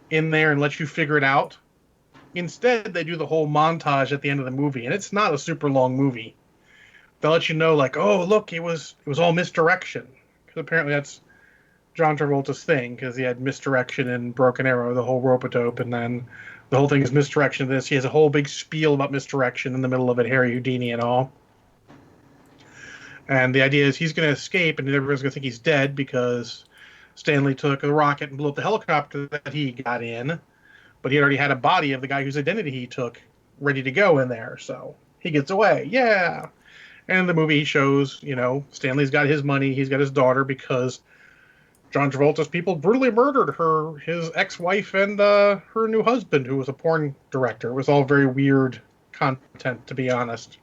[SPEAKER 2] in there and let you figure it out. Instead, they do the whole montage at the end of the movie, and it's not a super long movie. They'll let you know, like, oh, look, it was all misdirection. Because apparently that's John Travolta's thing, because he had misdirection in Broken Arrow, the whole rope-a-dope, and then the whole thing is misdirection of this. He has a whole big spiel about misdirection in the middle of it, Harry Houdini and all. And the idea is he's going to escape, and everyone's going to think he's dead because Stanley took a rocket and blew up the helicopter that he got in. But he already had a body of the guy whose identity he took ready to go in there. So he gets away. Yeah. And in the movie, he shows, Stanley's got his money. He's got his daughter because John Travolta's people brutally murdered his ex-wife and her new husband, who was a porn director. It was all very weird content, to be honest.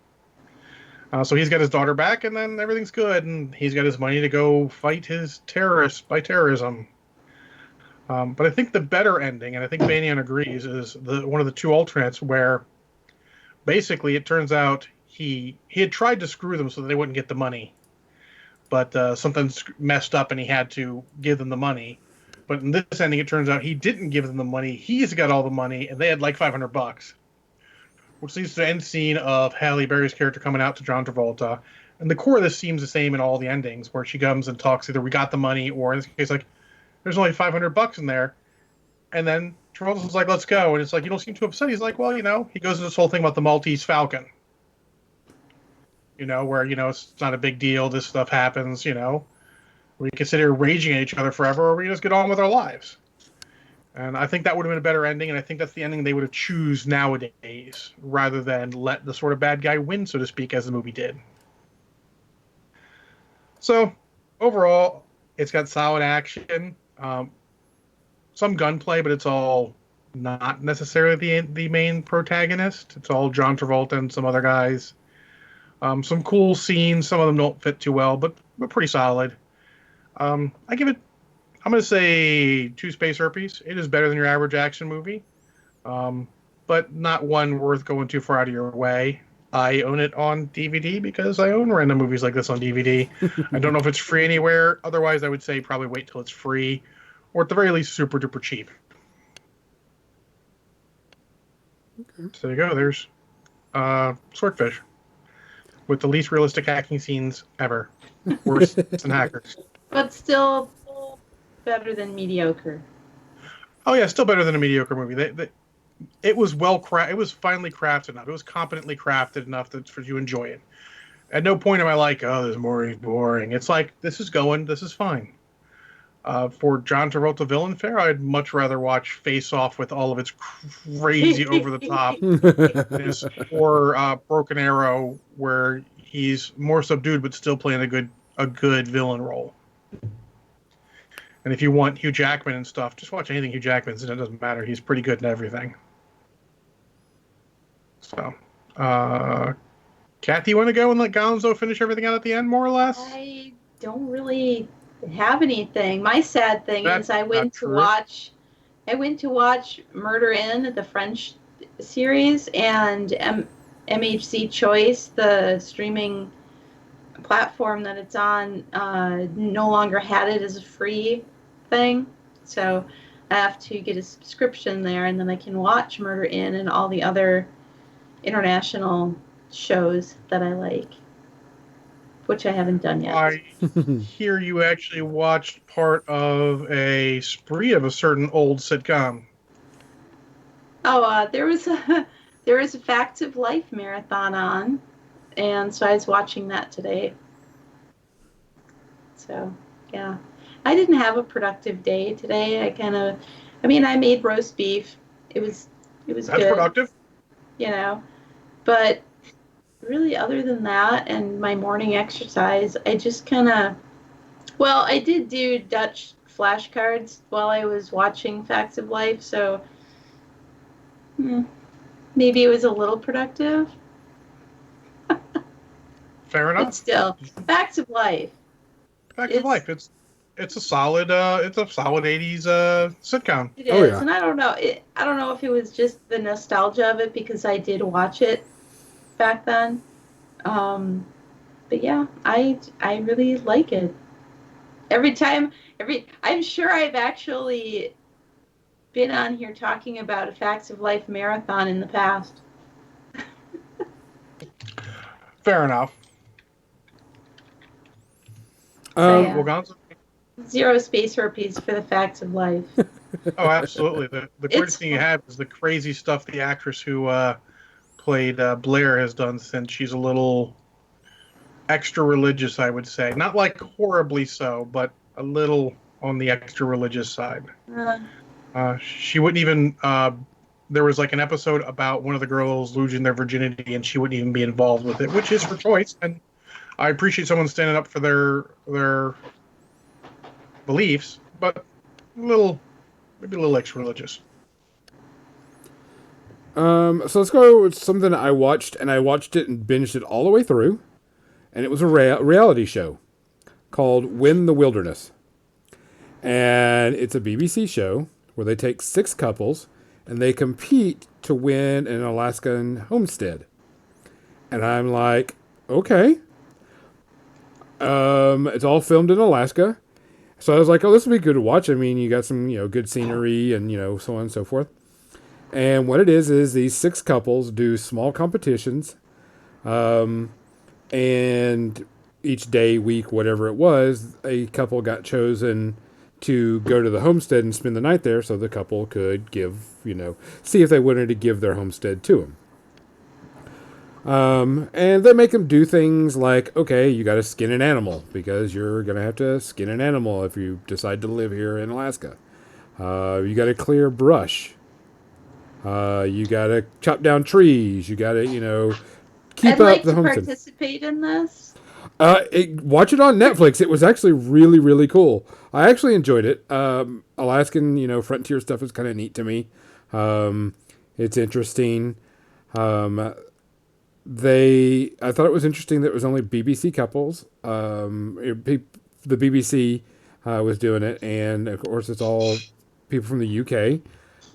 [SPEAKER 2] So he's got his daughter back, and then everything's good, and he's got his money to go fight his terrorists by terrorism. But I think the better ending, and I think Banyan agrees, is one of the two alternates where basically it turns out he had tried to screw them so that they wouldn't get the money. But something messed up and he had to give them the money. But in this ending, it turns out he didn't give them the money. He's got all the money, and they had like $500. Which leads to the end scene of Halle Berry's character coming out to John Travolta. And the core of this seems the same in all the endings, where she comes and talks either we got the money, or in this case, like, there's only $500 in there. And then Travolta's like, let's go. And it's like, you don't seem too upset. He's like, well, he goes into this whole thing about the Maltese Falcon. Where, it's not a big deal. This stuff happens, We can sit here raging at each other forever, or we just get on with our lives. And I think that would have been a better ending, and I think that's the ending they would have choose nowadays, rather than let the sort of bad guy win, so to speak, as the movie did. So, overall, it's got solid action, some gunplay, but it's all not necessarily the main protagonist. It's all John Travolta and some other guys. Some cool scenes. Some of them don't fit too well, but pretty solid. I'm going to say 2 Space Herpes. It is better than your average action movie, but not one worth going too far out of your way. I own it on DVD because I own random movies like this on DVD. I don't know if it's free anywhere. Otherwise, I would say probably wait till it's free, or at the very least, super duper cheap.
[SPEAKER 1] Okay.
[SPEAKER 2] So there you go. There's Swordfish with the least realistic hacking scenes ever. Worse than Hackers.
[SPEAKER 3] But still better than mediocre.
[SPEAKER 2] Oh yeah, still better than a mediocre movie. It was it was finally crafted enough. It was competently crafted enough for you to enjoy it. At no point am I like, oh, this movie's boring. It's like, this is fine. For John Travolta villain fare, I'd much rather watch Face Off with all of its crazy over the top this, or Broken Arrow, where he's more subdued but still playing a good villain role. And if you want Hugh Jackman and stuff, just watch anything Hugh Jackman's in. It doesn't matter. He's pretty good in everything. So, Kathy, you want to go and let Gonzo finish everything out at the end, more or less?
[SPEAKER 3] I don't really have anything. My sad thing is I went to watch Murder In, the French series, and MHC Choice, the streaming platform that it's on, no longer had it as a free thing. So I have to get a subscription there, and then I can watch Murder In and all the other international shows that I like, which I haven't done yet.
[SPEAKER 2] I hear you actually watched part of a spree of a certain old sitcom.
[SPEAKER 3] Oh, there was a Facts of Life marathon on, and so I was watching that today. So, yeah. I didn't have a productive day today. I made roast beef. It was
[SPEAKER 2] That's
[SPEAKER 3] good.
[SPEAKER 2] productive.
[SPEAKER 3] You know, but really, other than that and my morning exercise, I just I did do Dutch flashcards while I was watching Facts of Life, so maybe it was a little productive.
[SPEAKER 2] Fair enough.
[SPEAKER 3] But still, Facts of Life.
[SPEAKER 2] Facts of Life. It's a solid 80s sitcom.
[SPEAKER 3] It is,
[SPEAKER 1] Oh, yeah.
[SPEAKER 3] and I don't know if it was just the nostalgia of it because I did watch it back then. But yeah, I really like it. I'm sure I've actually been on here talking about a Facts of Life marathon in the past.
[SPEAKER 2] Fair enough.
[SPEAKER 3] Yeah.
[SPEAKER 2] Well, Gonzo,
[SPEAKER 3] Zero space herpes for the Facts of Life.
[SPEAKER 2] oh, absolutely. The greatest thing you have is the crazy stuff the actress who played Blair has done since she's a little extra religious, I would say. Not like horribly so, but a little on the extra religious side. She wouldn't even... there was like an episode about one of the girls losing their virginity, and she wouldn't even be involved with it, which is her choice. And I appreciate someone standing up for their beliefs, but maybe a little extra religious.
[SPEAKER 1] So let's go with something I watched, and I watched it and binged it all the way through. And it was a reality show called Win the Wilderness. And it's a BBC show where they take 6 couples and they compete to win an Alaskan homestead. And I'm like, okay. It's all filmed in Alaska. So I was like, oh, this will be good to watch. I mean, you got some, good scenery and, so on and so forth. And what it is these 6 couples do small competitions. And each day, week, whatever it was, a couple got chosen to go to the homestead and spend the night there so the couple could see if they wanted to give their homestead to them. And they make them do things like, okay, you got to skin an animal because you're going to have to skin an animal if you decide to live here in Alaska. You got to clear brush. You got to chop down trees. You got to, keep
[SPEAKER 3] I'd like
[SPEAKER 1] up the
[SPEAKER 3] to
[SPEAKER 1] homestead.
[SPEAKER 3] participate in this.
[SPEAKER 1] Watch it on Netflix. It was actually really, really cool. I actually enjoyed it. Alaskan, frontier stuff is kind of neat to me. It's interesting. I thought it was interesting that it was only BBC couples. The BBC was doing it, and of course it's all people from the UK.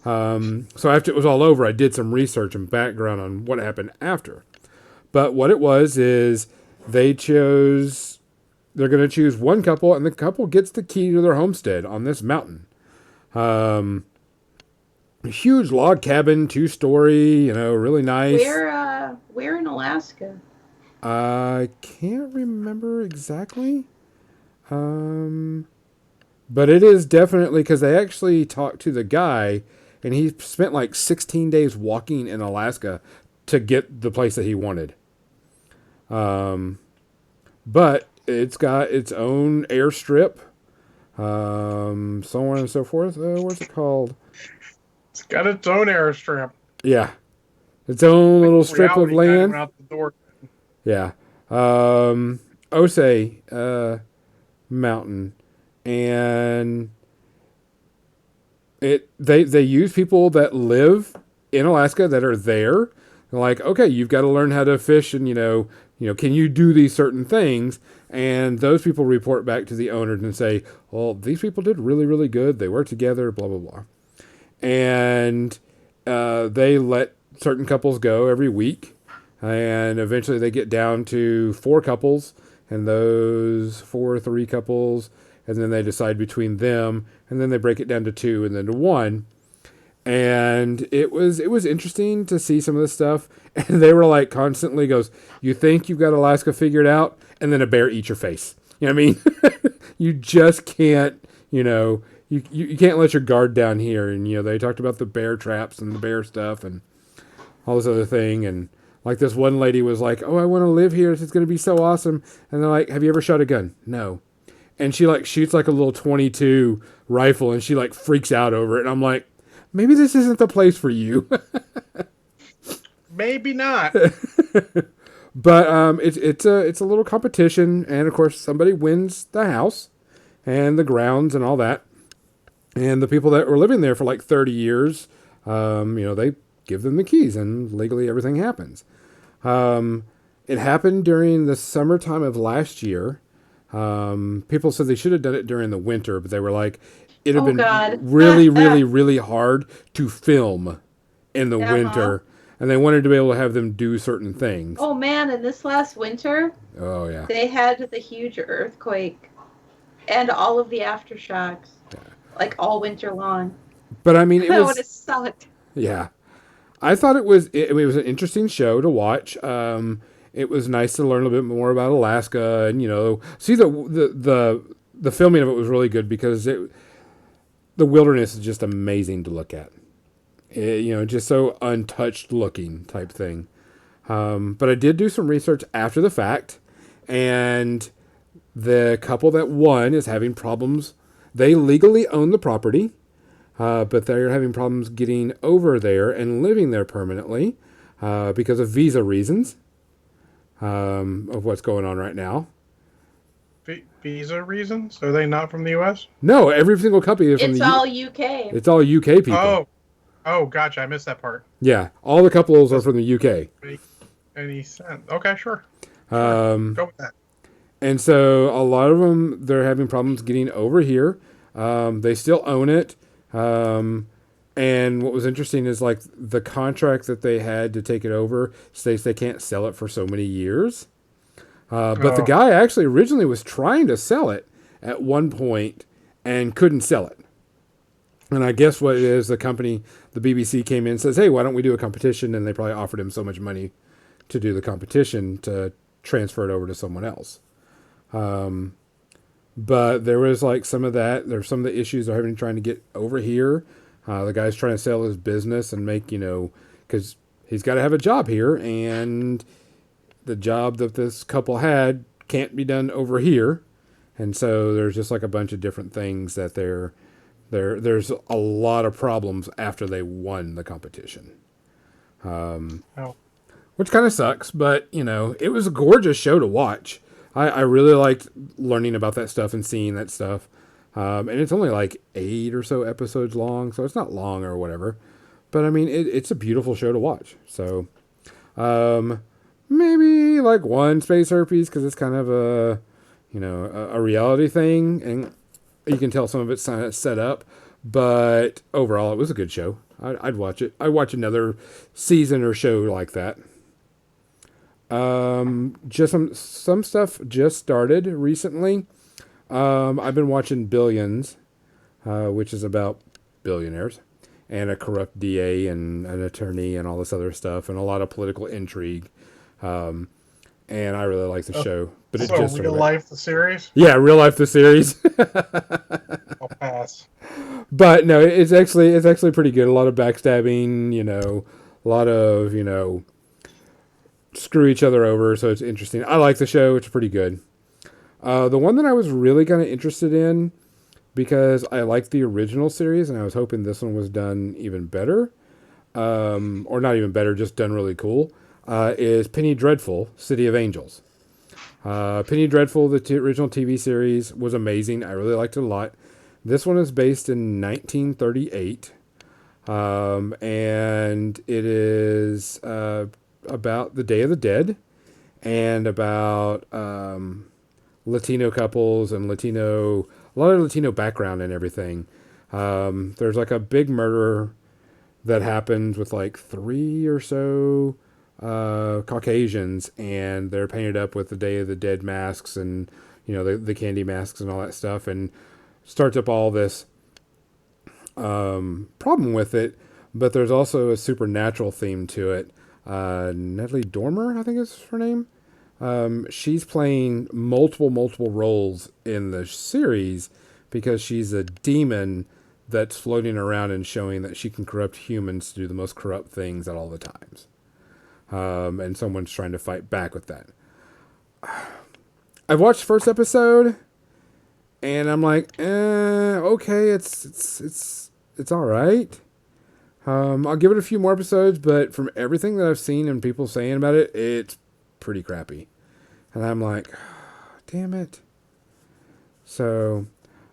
[SPEAKER 1] So after it was all over, I did some research and background on what happened after. But what it was is they chose, they're going to choose one couple, and the couple gets the key to their homestead on this mountain. A huge log cabin, 2-story, really nice.
[SPEAKER 3] Where in Alaska?
[SPEAKER 1] I can't remember exactly. But it is definitely, because they actually talked to the guy, and he spent like 16 days walking in Alaska to get the place that he wanted. But it's got its own airstrip, so on and so forth. What's it called?
[SPEAKER 2] It's got its own airstrip.
[SPEAKER 1] Yeah, its own little strip of
[SPEAKER 2] Reality kinda
[SPEAKER 1] land.
[SPEAKER 2] went out the door.
[SPEAKER 1] Yeah. Osage Mountain, and they use people that live in Alaska that are there. They're like, okay, you've got to learn how to fish, and can you do these certain things? And those people report back to the owners and say, well, these people did really, really good. They work together, blah blah blah, and they let certain couples go every week. And eventually they get down to 4 couples, and those 3 couples, and then they decide between them, and then they break it down to 2 and then to 1. And it was interesting to see some of this stuff. And they were like constantly goes, you think you've got Alaska figured out, and then a bear eats your face. You know what I mean? You just can't, you can't let your guard down here. And, they talked about the bear traps and the bear stuff and all this other thing. And like this one lady was like, oh, I want to live here. It's going to be so awesome. And they're like, have you ever shot a gun? No. And she like shoots like a little 22 rifle, and she like freaks out over it. And I'm like, maybe this isn't the place for you.
[SPEAKER 2] Maybe not.
[SPEAKER 1] But it's a little competition, and of course somebody wins the house and the grounds and all that. And the people that were living there for like 30 years, they give them the keys, and legally everything happens. It happened during the summertime of last year. People said they should have done it during the winter, but they were like, it'd have been really, really, really hard to film in the winter, and they wanted to be able to have them do certain things.
[SPEAKER 3] Oh man, and this last winter,
[SPEAKER 1] Oh yeah,
[SPEAKER 3] they had the huge earthquake and all of the aftershocks, like all winter long.
[SPEAKER 1] but I mean, it
[SPEAKER 3] That would
[SPEAKER 1] was
[SPEAKER 3] have sucked.
[SPEAKER 1] yeah. I thought it was an interesting show to watch. It was nice to learn a little bit more about Alaska, and see the filming of it was really good because the wilderness is just amazing to look at. Just so untouched looking type thing. But I did do some research after the fact, and the couple that won is having problems. They legally own the property. But they're having problems getting over there and living there permanently because of visa reasons of what's going on right now.
[SPEAKER 2] Visa reasons? Are they not from the U.S.?
[SPEAKER 1] No, every single couple is from
[SPEAKER 3] It's all UK.
[SPEAKER 1] It's all UK people.
[SPEAKER 2] Oh, gotcha. I missed that part.
[SPEAKER 1] Yeah, all the couples are from the UK.
[SPEAKER 2] Make any sense? Okay, sure.
[SPEAKER 1] Go
[SPEAKER 2] with that.
[SPEAKER 1] And so a lot of them, they're having problems getting over here. They still own it. And what was interesting is like the contract that they had to take it over states they can't sell it for so many years. But the guy actually originally was trying to sell it at one point and couldn't sell it. And I guess what it is, the company, the BBC came in and says, hey, why don't we do a competition? And they probably offered him so much money to do the competition to transfer it over to someone else. But there was like some of that. There's some of the issues they're having trying to get over here. The guy's trying to sell his business and make, because he's got to have a job here, and the job that this couple had can't be done over here. And so there's just like a bunch of different things that there's a lot of problems after they won the competition. Which kind of sucks, but it was a gorgeous show to watch. I really liked learning about that stuff and seeing that stuff. And it's only like 8 or so episodes long, so it's not long or whatever. But I mean, it's a beautiful show to watch. So maybe like 1 space herpes, because it's kind of a reality thing, and you can tell some of it's set up. But overall, it was a good show. I'd watch it. I'd watch another season or show like that. Just some stuff just started recently. I've been watching Billions, which is about billionaires and a corrupt DA and an attorney and all this other stuff and a lot of political intrigue. And I really like the show, but it
[SPEAKER 2] So
[SPEAKER 1] just
[SPEAKER 2] real
[SPEAKER 1] started.
[SPEAKER 2] life, the series.
[SPEAKER 1] Yeah, real life the series.
[SPEAKER 2] I'll pass.
[SPEAKER 1] But no, it's actually pretty good. A lot of backstabbing, a lot of screw each other over. So it's interesting. I like the show. It's pretty good. The one that I was really kind of interested in because I liked the original series and I was hoping this one was done even better, or not even better, just done really cool. Is Penny Dreadful, City of Angels. Penny Dreadful, the original TV series, was amazing. I really liked it a lot. This one is based in 1938, and it is about the Day of the Dead and about Latino couples and a lot of Latino background and everything. There's like a big murder that happens with like three or so Caucasians, and they're painted up with the Day of the Dead masks and the candy masks and all that stuff, and starts up all this problem with it. But there's also a supernatural theme to it. Natalie Dormer, I think is her name. She's playing multiple roles in the series because she's a demon that's floating around and showing that she can corrupt humans to do the most corrupt things at all the times. And someone's trying to fight back with that. I've watched the first episode, and I'm like, okay, it's all right. I'll give it a few more episodes, but from everything that I've seen and people saying about it, it's pretty crappy. And I'm like, damn it. So,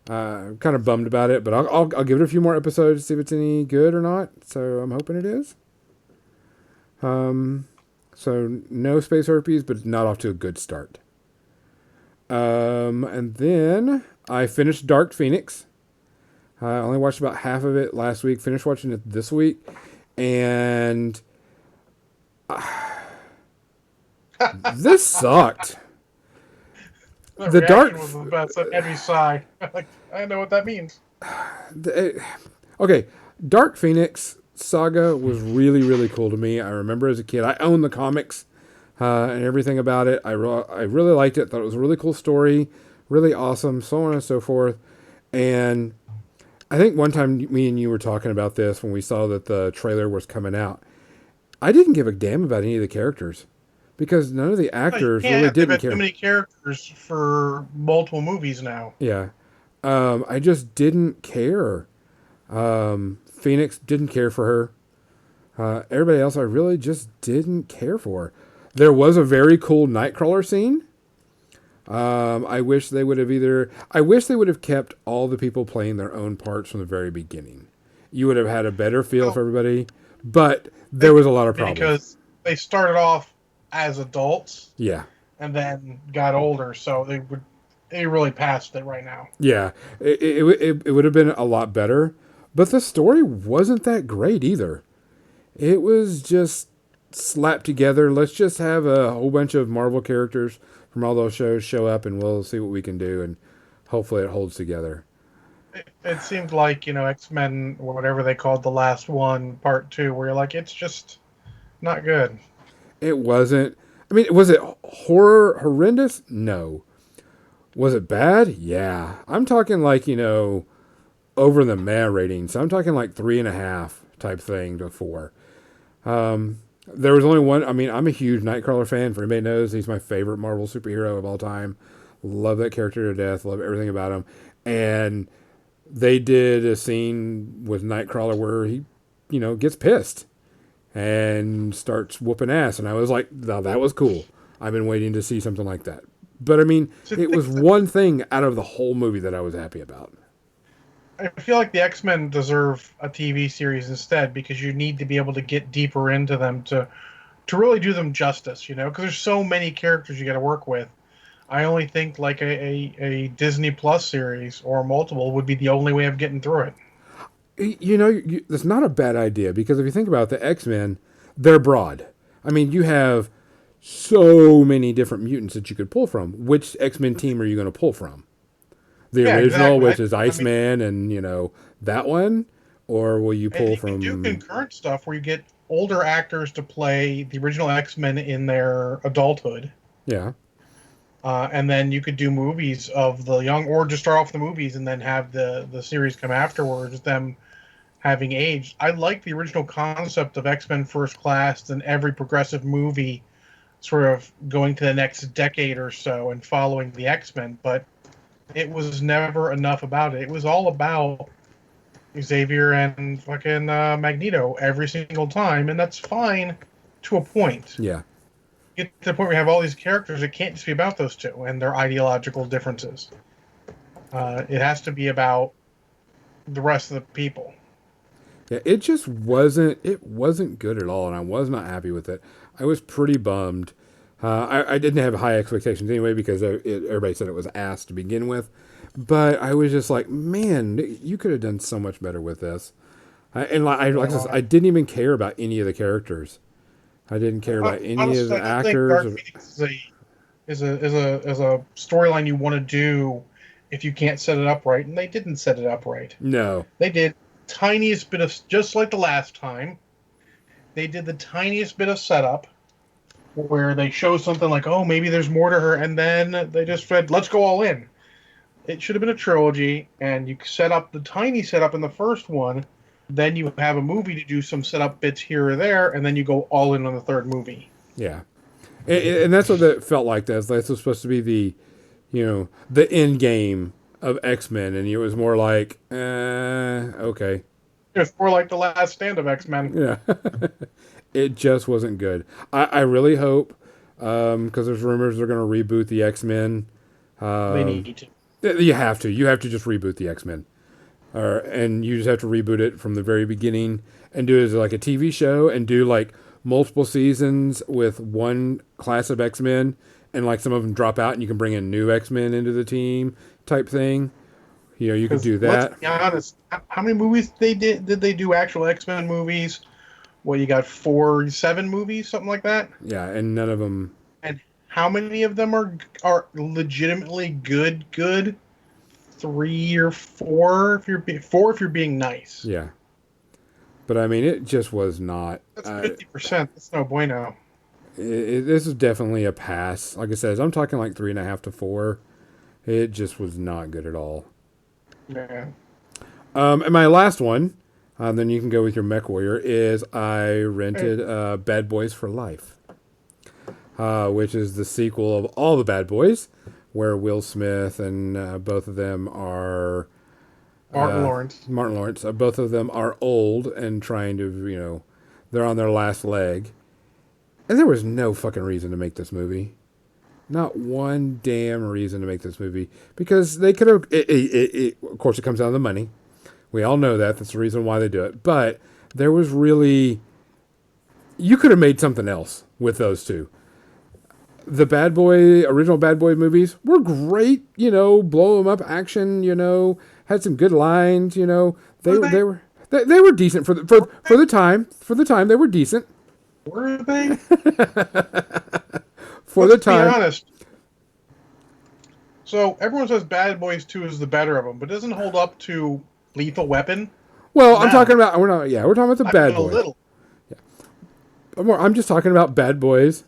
[SPEAKER 1] I'm kind of bummed about it, but I'll give it a few more episodes to see if it's any good or not. So I'm hoping it is. So no space herpes, but not off to a good start. And then I finished Dark Phoenix. I only watched about half of it last week. Finished watching it this week, and this sucked.
[SPEAKER 2] The
[SPEAKER 1] Dark-
[SPEAKER 2] reaction was the best. That made me sigh. Like, I know what that means.
[SPEAKER 1] Okay, Dark Phoenix saga was really cool to me. I remember as a kid, I owned the comics and everything about it. I really liked it. Thought it was a really cool story, really awesome, so on and so forth. And I think one time me and you were talking about this when we saw that the trailer was coming out. I didn't give a damn about any of the characters because none of the actors really didn't
[SPEAKER 2] They've
[SPEAKER 1] care.
[SPEAKER 2] had too many characters for multiple movies now.
[SPEAKER 1] Yeah. I just didn't care. Phoenix didn't care for her. Everybody else I really just didn't care for. There was a very cool Nightcrawler scene. I wish they would have kept all the people playing their own parts from the very beginning. You would have had a better feel for everybody, but there was a lot of problems.
[SPEAKER 2] Because they started off as adults
[SPEAKER 1] Yeah.
[SPEAKER 2] and then got older, so they really passed it right now.
[SPEAKER 1] Yeah. It would have been a lot better, but the story wasn't that great either. It was just slapped together. Let's just have a whole bunch of Marvel characters from all those shows show up and we'll see what we can do, and hopefully it holds together.
[SPEAKER 2] It seemed like, X-Men, or whatever they called the last one, Part 2, where you're like, it's just not good.
[SPEAKER 1] It wasn't. I mean, was it horrendous? No. Was it bad? Yeah. I'm talking like, over the meh rating. So I'm talking like 3.5 type thing to 4. There was only one. I mean, I'm a huge Nightcrawler fan. For anybody knows, he's my favorite Marvel superhero of all time. Love that character to death. Love everything about him. And they did a scene with Nightcrawler where he, gets pissed and starts whooping ass. And I was like, no, that was cool. I've been waiting to see something like that. But I mean, it was one thing out of the whole movie that I was happy about.
[SPEAKER 2] I feel like the X-Men deserve a TV series instead, because you need to be able to get deeper into them to really do them justice, because there's so many characters you got to work with. I only think like a Disney Plus series or multiple would be the only way of getting through it.
[SPEAKER 1] That's not a bad idea, because if you think about it, the X-Men, they're broad. I mean, you have so many different mutants that you could pull from. Which X-Men team are you going to pull from? The
[SPEAKER 2] Yeah,
[SPEAKER 1] original,
[SPEAKER 2] exactly.
[SPEAKER 1] which is
[SPEAKER 2] I mean,
[SPEAKER 1] Iceman, and that one, or will you
[SPEAKER 2] and
[SPEAKER 1] pull
[SPEAKER 2] you can do
[SPEAKER 1] from?
[SPEAKER 2] concurrent stuff where you get older actors to play the original X-Men in their adulthood.
[SPEAKER 1] Yeah,
[SPEAKER 2] And then you could do movies of the young, or just start off the movies and then have the series come afterwards, them having aged. I like the original concept of X-Men First Class and every progressive movie sort of going to the next decade or so and following the X-Men, but it was never enough about it. It was all about Xavier and fucking Magneto every single time, and that's fine to a point.
[SPEAKER 1] yeah.
[SPEAKER 2] Get to the point where we have all these characters, it can't just be about those two and their ideological differences. It has to be about the rest of the people.
[SPEAKER 1] Yeah, it just wasn't. It wasn't good at all, and I was not happy with it. I was pretty bummed. I didn't have high expectations anyway because everybody said it was ass to begin with, but I was just like, man, you could have done so much better with this. Like I said, I didn't even care about any of the characters. I didn't care about any of
[SPEAKER 2] Honestly,
[SPEAKER 1] the
[SPEAKER 2] I don't think Dark
[SPEAKER 1] actors.
[SPEAKER 2] Phoenix is a storyline you want to do if you can't set it up right, and they didn't set it up right.
[SPEAKER 1] No,
[SPEAKER 2] They did tiniest bit of, just like the last time, they did the tiniest bit of setup where they show something like, oh, maybe there's more to her, and then they just said, let's go all in. It should have been a trilogy, and you set up the tiny setup in the first one, then you have a movie to do some setup bits here or there, and then you go all in on the third movie.
[SPEAKER 1] yeah, and that's what it felt like. That this was supposed to be the end game of X-Men, and it was more like, okay.
[SPEAKER 2] It's more like the last stand of X-Men.
[SPEAKER 1] Yeah, it just wasn't good. I really hope, because there's rumors they're going to reboot the X-Men.
[SPEAKER 2] They need to.
[SPEAKER 1] You have to. You have to just reboot the X-Men, and you just have to reboot it from the very beginning and do it as like a TV show and do like multiple seasons with one class of X-Men, and like some of them drop out and you can bring in new X-Men into the team type thing. You could do that.
[SPEAKER 2] Let's be honest. How many movies did they do actual X-Men movies? Well, you got 7 movies, something like that.
[SPEAKER 1] Yeah, and none of them.
[SPEAKER 2] And how many of them are legitimately good? 3 or 4 if you're being nice.
[SPEAKER 1] Yeah, but I mean, it just was not.
[SPEAKER 2] That's 50%. That's no bueno.
[SPEAKER 1] This is definitely a pass. Like I said, I'm talking like 3.5 to 4. It just was not good at all.
[SPEAKER 2] Yeah.
[SPEAKER 1] And my last one, then you can go with your Mech Warrior, is I rented Bad Boys for Life, which is the sequel of all the Bad Boys, where Will Smith and both of them are
[SPEAKER 2] Martin Lawrence.
[SPEAKER 1] Martin Lawrence. Both of them are old and trying to, they're on their last leg. And there was no fucking reason to make this movie. Not one damn reason to make this movie. Because they could have... of course, it comes down to the money. We all know that. That's the reason why they do it. But there was really... You could have made something else with those two. The original Bad Boy movies were great. Blow them up action, had some good lines, They were decent for the time. For the time, they were decent.
[SPEAKER 2] Were they?
[SPEAKER 1] The time.
[SPEAKER 2] Be honest. So everyone says Bad Boys 2 is the better of them, but doesn't hold up to Lethal Weapon.
[SPEAKER 1] Well, I'm talking about we're talking about the Bad Boys.
[SPEAKER 2] Little.
[SPEAKER 1] Yeah. I'm just talking about Bad Boys.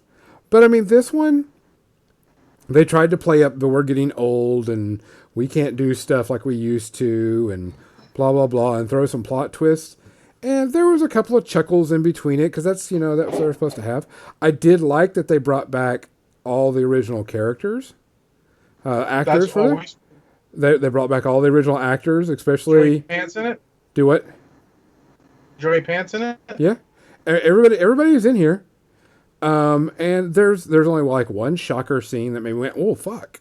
[SPEAKER 1] But I mean, this one, they tried to play up the we're getting old and we can't do stuff like we used to and blah blah blah and throw some plot twists. And there was a couple of chuckles in between it because that's that's what they're supposed to have. I did like that they brought back all the original characters, actors
[SPEAKER 2] That's
[SPEAKER 1] for
[SPEAKER 2] always
[SPEAKER 1] them. They brought back all the original actors, especially
[SPEAKER 2] Joey Pants in it.
[SPEAKER 1] do what?
[SPEAKER 2] Joey Pants in it.
[SPEAKER 1] Yeah, everybody is in here. And there's only like one shocker scene that made me went, oh fuck.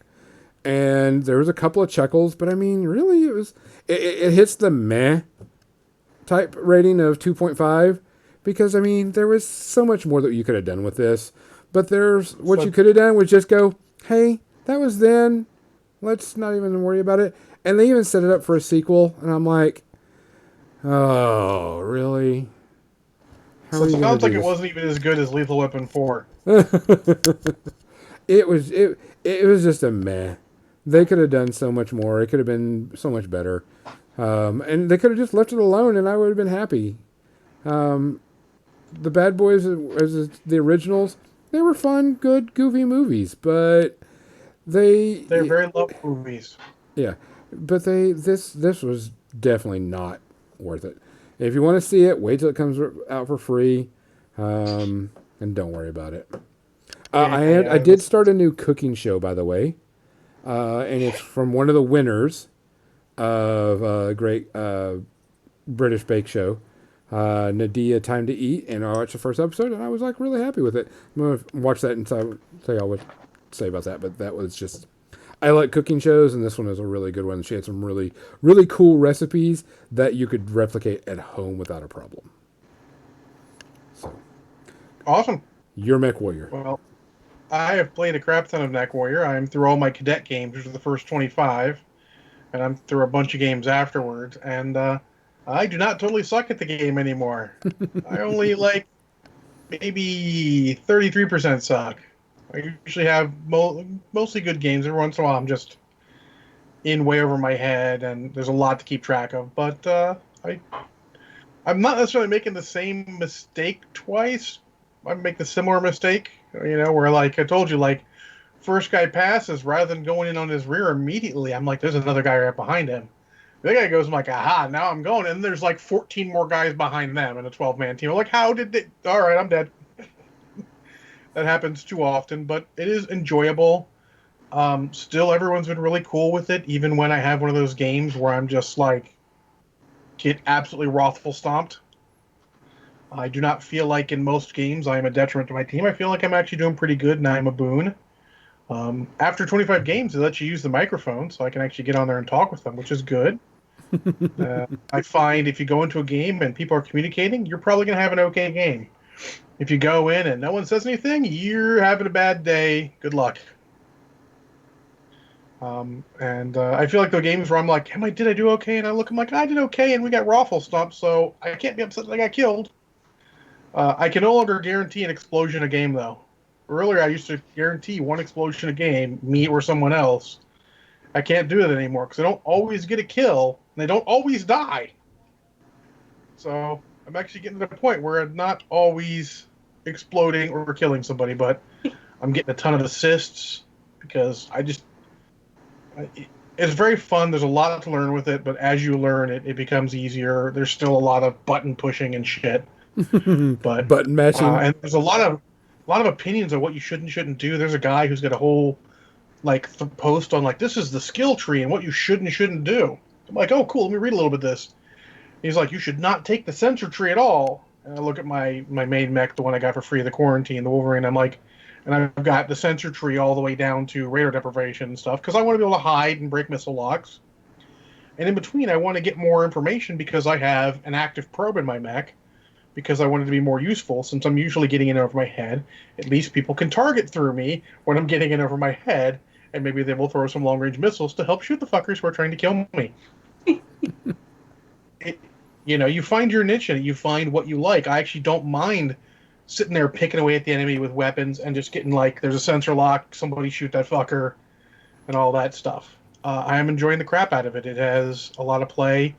[SPEAKER 1] And there was a couple of chuckles, but I mean, really, it hits the meh type rating of 2.5 because I mean, there was so much more that you could have done with this. But you could have done was just go, hey, that was then. Let's not even worry about it. And they even set it up for a sequel, and I'm like, oh, really? How
[SPEAKER 2] So
[SPEAKER 1] are
[SPEAKER 2] it
[SPEAKER 1] you gonna
[SPEAKER 2] sounds like
[SPEAKER 1] do
[SPEAKER 2] it
[SPEAKER 1] this?
[SPEAKER 2] wasn't even as good as Lethal Weapon 4.
[SPEAKER 1] It was just a meh. They could have done so much more. It could have been so much better, and they could have just left it alone, and I would have been happy. The Bad Boys, as the originals, they were fun, good, goofy movies, but
[SPEAKER 2] They're
[SPEAKER 1] they,
[SPEAKER 2] very love movies.
[SPEAKER 1] yeah, but this was definitely not worth it. If you want to see it, wait till it comes out for free, and don't worry about it. I
[SPEAKER 2] Yeah,
[SPEAKER 1] did start a new cooking show, by the way, and it's from one of the winners of a great British Bake Show, Nadia Time to Eat, and I watched the first episode, and I was like really happy with it. I'm gonna watch that and tell y'all what to say about that. But that was just, I like cooking shows, and this one is a really good one. She had some really cool recipes that you could replicate at home without a problem. So,
[SPEAKER 2] awesome.
[SPEAKER 1] your Mech Warrior.
[SPEAKER 2] Well, I have played a crap ton of Neck Warrior. I'm through all my cadet games, which are the first 25, and I'm through a bunch of games afterwards. And I do not totally suck at the game anymore. I only like maybe 33% suck. I usually have mostly good games. Every once in a while, I'm just in way over my head, and there's a lot to keep track of. But I'm not necessarily making the same mistake twice. I make the similar mistake, where like I told you, like first guy passes rather than going in on his rear immediately. I'm like, there's another guy right behind him. The guy goes, I'm like, aha, now I'm going. And there's like 14 more guys behind them in a 12-man team. I'm like, how did they? All right, I'm dead. That happens too often, but it is enjoyable. Still, everyone's been really cool with it, even when I have one of those games where I'm just like, get absolutely wrathful stomped. I do not feel like in most games I am a detriment to my team. I feel like I'm actually doing pretty good and I'm a boon. After 25 games, they let you use the microphone, so I can actually get on there and talk with them, which is good. I find if you go into a game and people are communicating, you're probably going to have an okay game. If you go in and no one says anything, you're having a bad day. Good luck. I feel like the games where I'm like, did I do okay? And I look, I'm like, I did okay, and we got raffle stomped, so I can't be upset that I got killed. I can no longer guarantee an explosion a game, though. Earlier, I used to guarantee one explosion a game, me or someone else. I can't do it anymore because I don't always get a kill, and they don't always die. So I'm actually getting to the point where I'm not always exploding or killing somebody, but I'm getting a ton of assists because it's very fun. There's a lot to learn with it, but as you learn it, it becomes easier. There's still a lot of button pushing and shit. But
[SPEAKER 1] button mashing.
[SPEAKER 2] and there's a lot of opinions on what you should and shouldn't do. There's a guy who's got a whole post on this is the skill tree and what you should and shouldn't do. I'm like, oh cool, let me read a little bit of this. He's like, you should not take the sensor tree at all. And I look at my main mech, the one I got for free, the Quarantine, the Wolverine. I'm like, and I've got the sensor tree all the way down to radar deprivation and stuff because I want to be able to hide and break missile locks. And in between, I want to get more information because I have an active probe in my mech. Because I wanted to be more useful, since I'm usually getting in over my head. At least people can target through me when I'm getting in over my head, and maybe they will throw some long-range missiles to help shoot the fuckers who are trying to kill me. You find your niche in it. You find what you like. I actually don't mind sitting there picking away at the enemy with weapons and just getting there's a sensor lock, somebody shoot that fucker, and all that stuff. I am enjoying the crap out of it. It has a lot of play.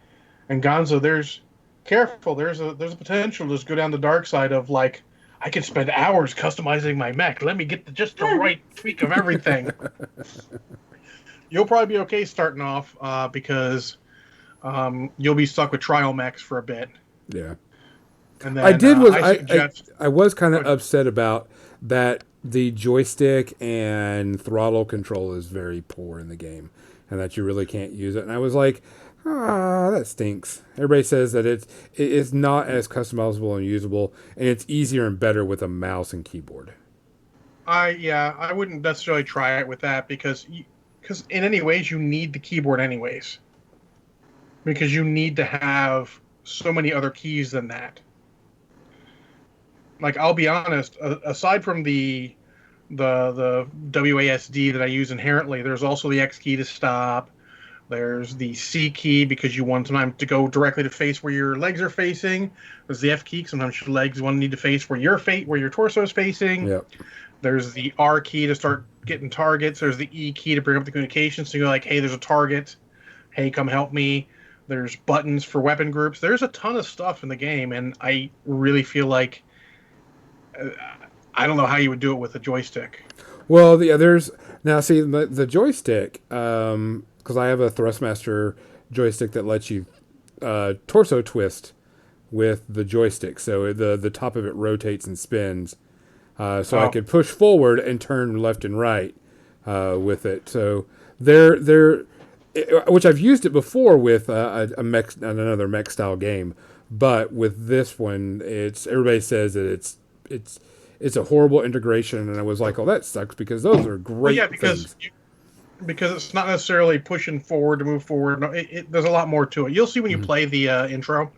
[SPEAKER 2] And Gonzo, careful, there's a potential to just go down the dark side of I could spend hours customizing my mech. Let me get just the right tweak of everything. You'll probably be okay starting off because you'll be stuck with trial mechs for a bit.
[SPEAKER 1] Yeah.
[SPEAKER 2] And then
[SPEAKER 1] I was kind of upset about that. The joystick and throttle control is very poor in the game, and that you really can't use it. And I was like, that stinks. Everybody says that it's not as customizable and usable, and it's easier and better with a mouse and keyboard.
[SPEAKER 2] I wouldn't necessarily try it with that because in any ways you need the keyboard anyways. Because you need to have so many other keys than that. I'll be honest, aside from the WASD that I use inherently, there's also the X key to stop. There's the C key because you want sometimes to go directly to face where your legs are facing. There's the F key. Sometimes your legs need to face where your torso is facing.
[SPEAKER 1] Yep.
[SPEAKER 2] There's the R key to start getting targets. There's the E key to bring up the communication. So you're like, hey, there's a target. Hey, come help me. There's buttons for weapon groups. There's a ton of stuff in the game, and I really feel like I don't know how you would do it with a joystick.
[SPEAKER 1] Well, there's now see the joystick because I have a Thrustmaster joystick that lets you torso twist with the joystick, so the top of it rotates and spins. So I could push forward and turn left and right with it. So which I've used it before with another mech style game, but with this one, everybody says that it's a horrible integration, and I was like, oh, that sucks because those are great.
[SPEAKER 2] Well, yeah, because it's not necessarily pushing forward to move forward. No, there's a lot more to it. You'll see when you play the intro.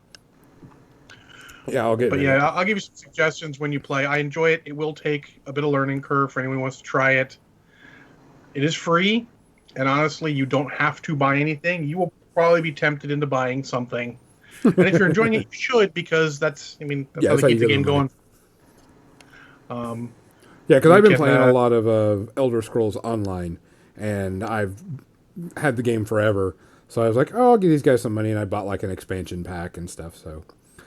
[SPEAKER 1] Yeah, I'll get.
[SPEAKER 2] But yeah, I'll give you some suggestions when you play. I enjoy it. It will take a bit of learning curve for anyone who wants to try it. It is free, and honestly, you don't have to buy anything. You will probably be tempted into buying something, and if you're enjoying it, you should because that's how they keep the game going.
[SPEAKER 1] Yeah, because I've been playing a lot of Elder Scrolls Online, and I've had the game forever. So I was like, oh, I'll give these guys some money, and I bought like an expansion pack and stuff. So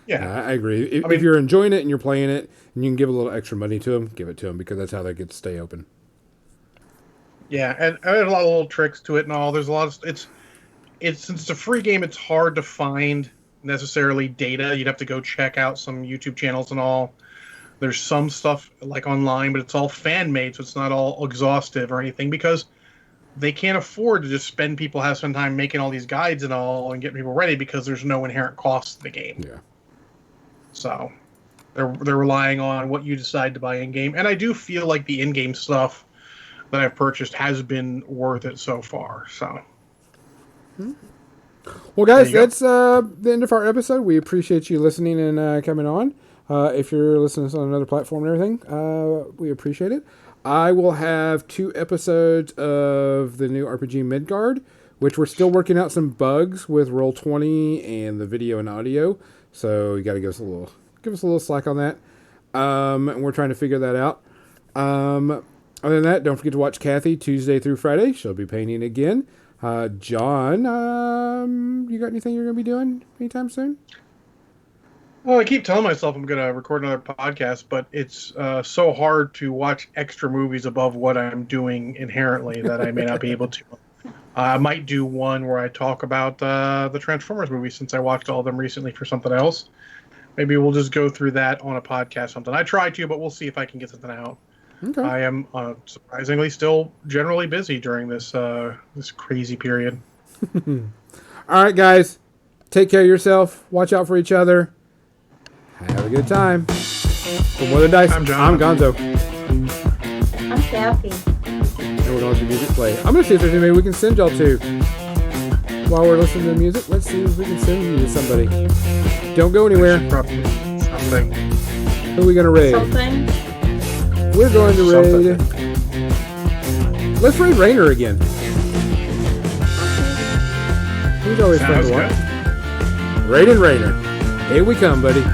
[SPEAKER 1] yeah, I agree. If you're enjoying it and you're playing it, and you can give a little extra money to them, give it to them because that's how they get to stay open.
[SPEAKER 2] Yeah, and there's a lot of little tricks to it and all. There's a lot of since it's a free game, it's hard to find necessarily data. You'd have to go check out some YouTube channels and all. There's some stuff like online, but it's all fan made, so it's not all exhaustive or anything because they can't afford to just spend time making all these guides and all and getting people ready because there's no inherent cost to the game.
[SPEAKER 1] Yeah.
[SPEAKER 2] So they're relying on what you decide to buy in game, and I do feel like the in-game stuff that I've purchased has been worth it so far. So.
[SPEAKER 1] Well, guys, that's the end of our episode. We appreciate you listening and coming on. If you're listening to us on another platform and everything, we appreciate it. I will have 2 episodes of the new RPG Midgard, which we're still working out some bugs with Roll20 and the video and audio. So you got to give us a little slack on that. And we're trying to figure that out. Other than that, don't forget to watch Kathy Tuesday through Friday. She'll be painting again. John, you got anything you're going to be doing anytime soon?
[SPEAKER 2] Well, I keep telling myself I'm going to record another podcast, but it's so hard to watch extra movies above what I'm doing inherently that I may not be able to. I might do one where I talk about the Transformers movies since I watched all of them recently for something else. Maybe we'll just go through that on a podcast or something. I try to, but we'll see if I can get something out. Okay. I am surprisingly still generally busy during this this crazy period.
[SPEAKER 1] All right, guys. Take care of yourself. Watch out for each other. Have a good time. For More Than Dice, I'm Gonzo.
[SPEAKER 3] I'm Kathy.
[SPEAKER 1] And we're going to let the music play. I'm going to see if there's anybody we can send y'all to. While we're listening to the music, let's see if we can send you to somebody. Don't go anywhere.
[SPEAKER 2] Something.
[SPEAKER 1] Who are we going to raid?
[SPEAKER 3] Something.
[SPEAKER 1] We're going to raid. Let's raid Rainer again. He's always fun to watch. Raid and Rainer. Here we come, buddy.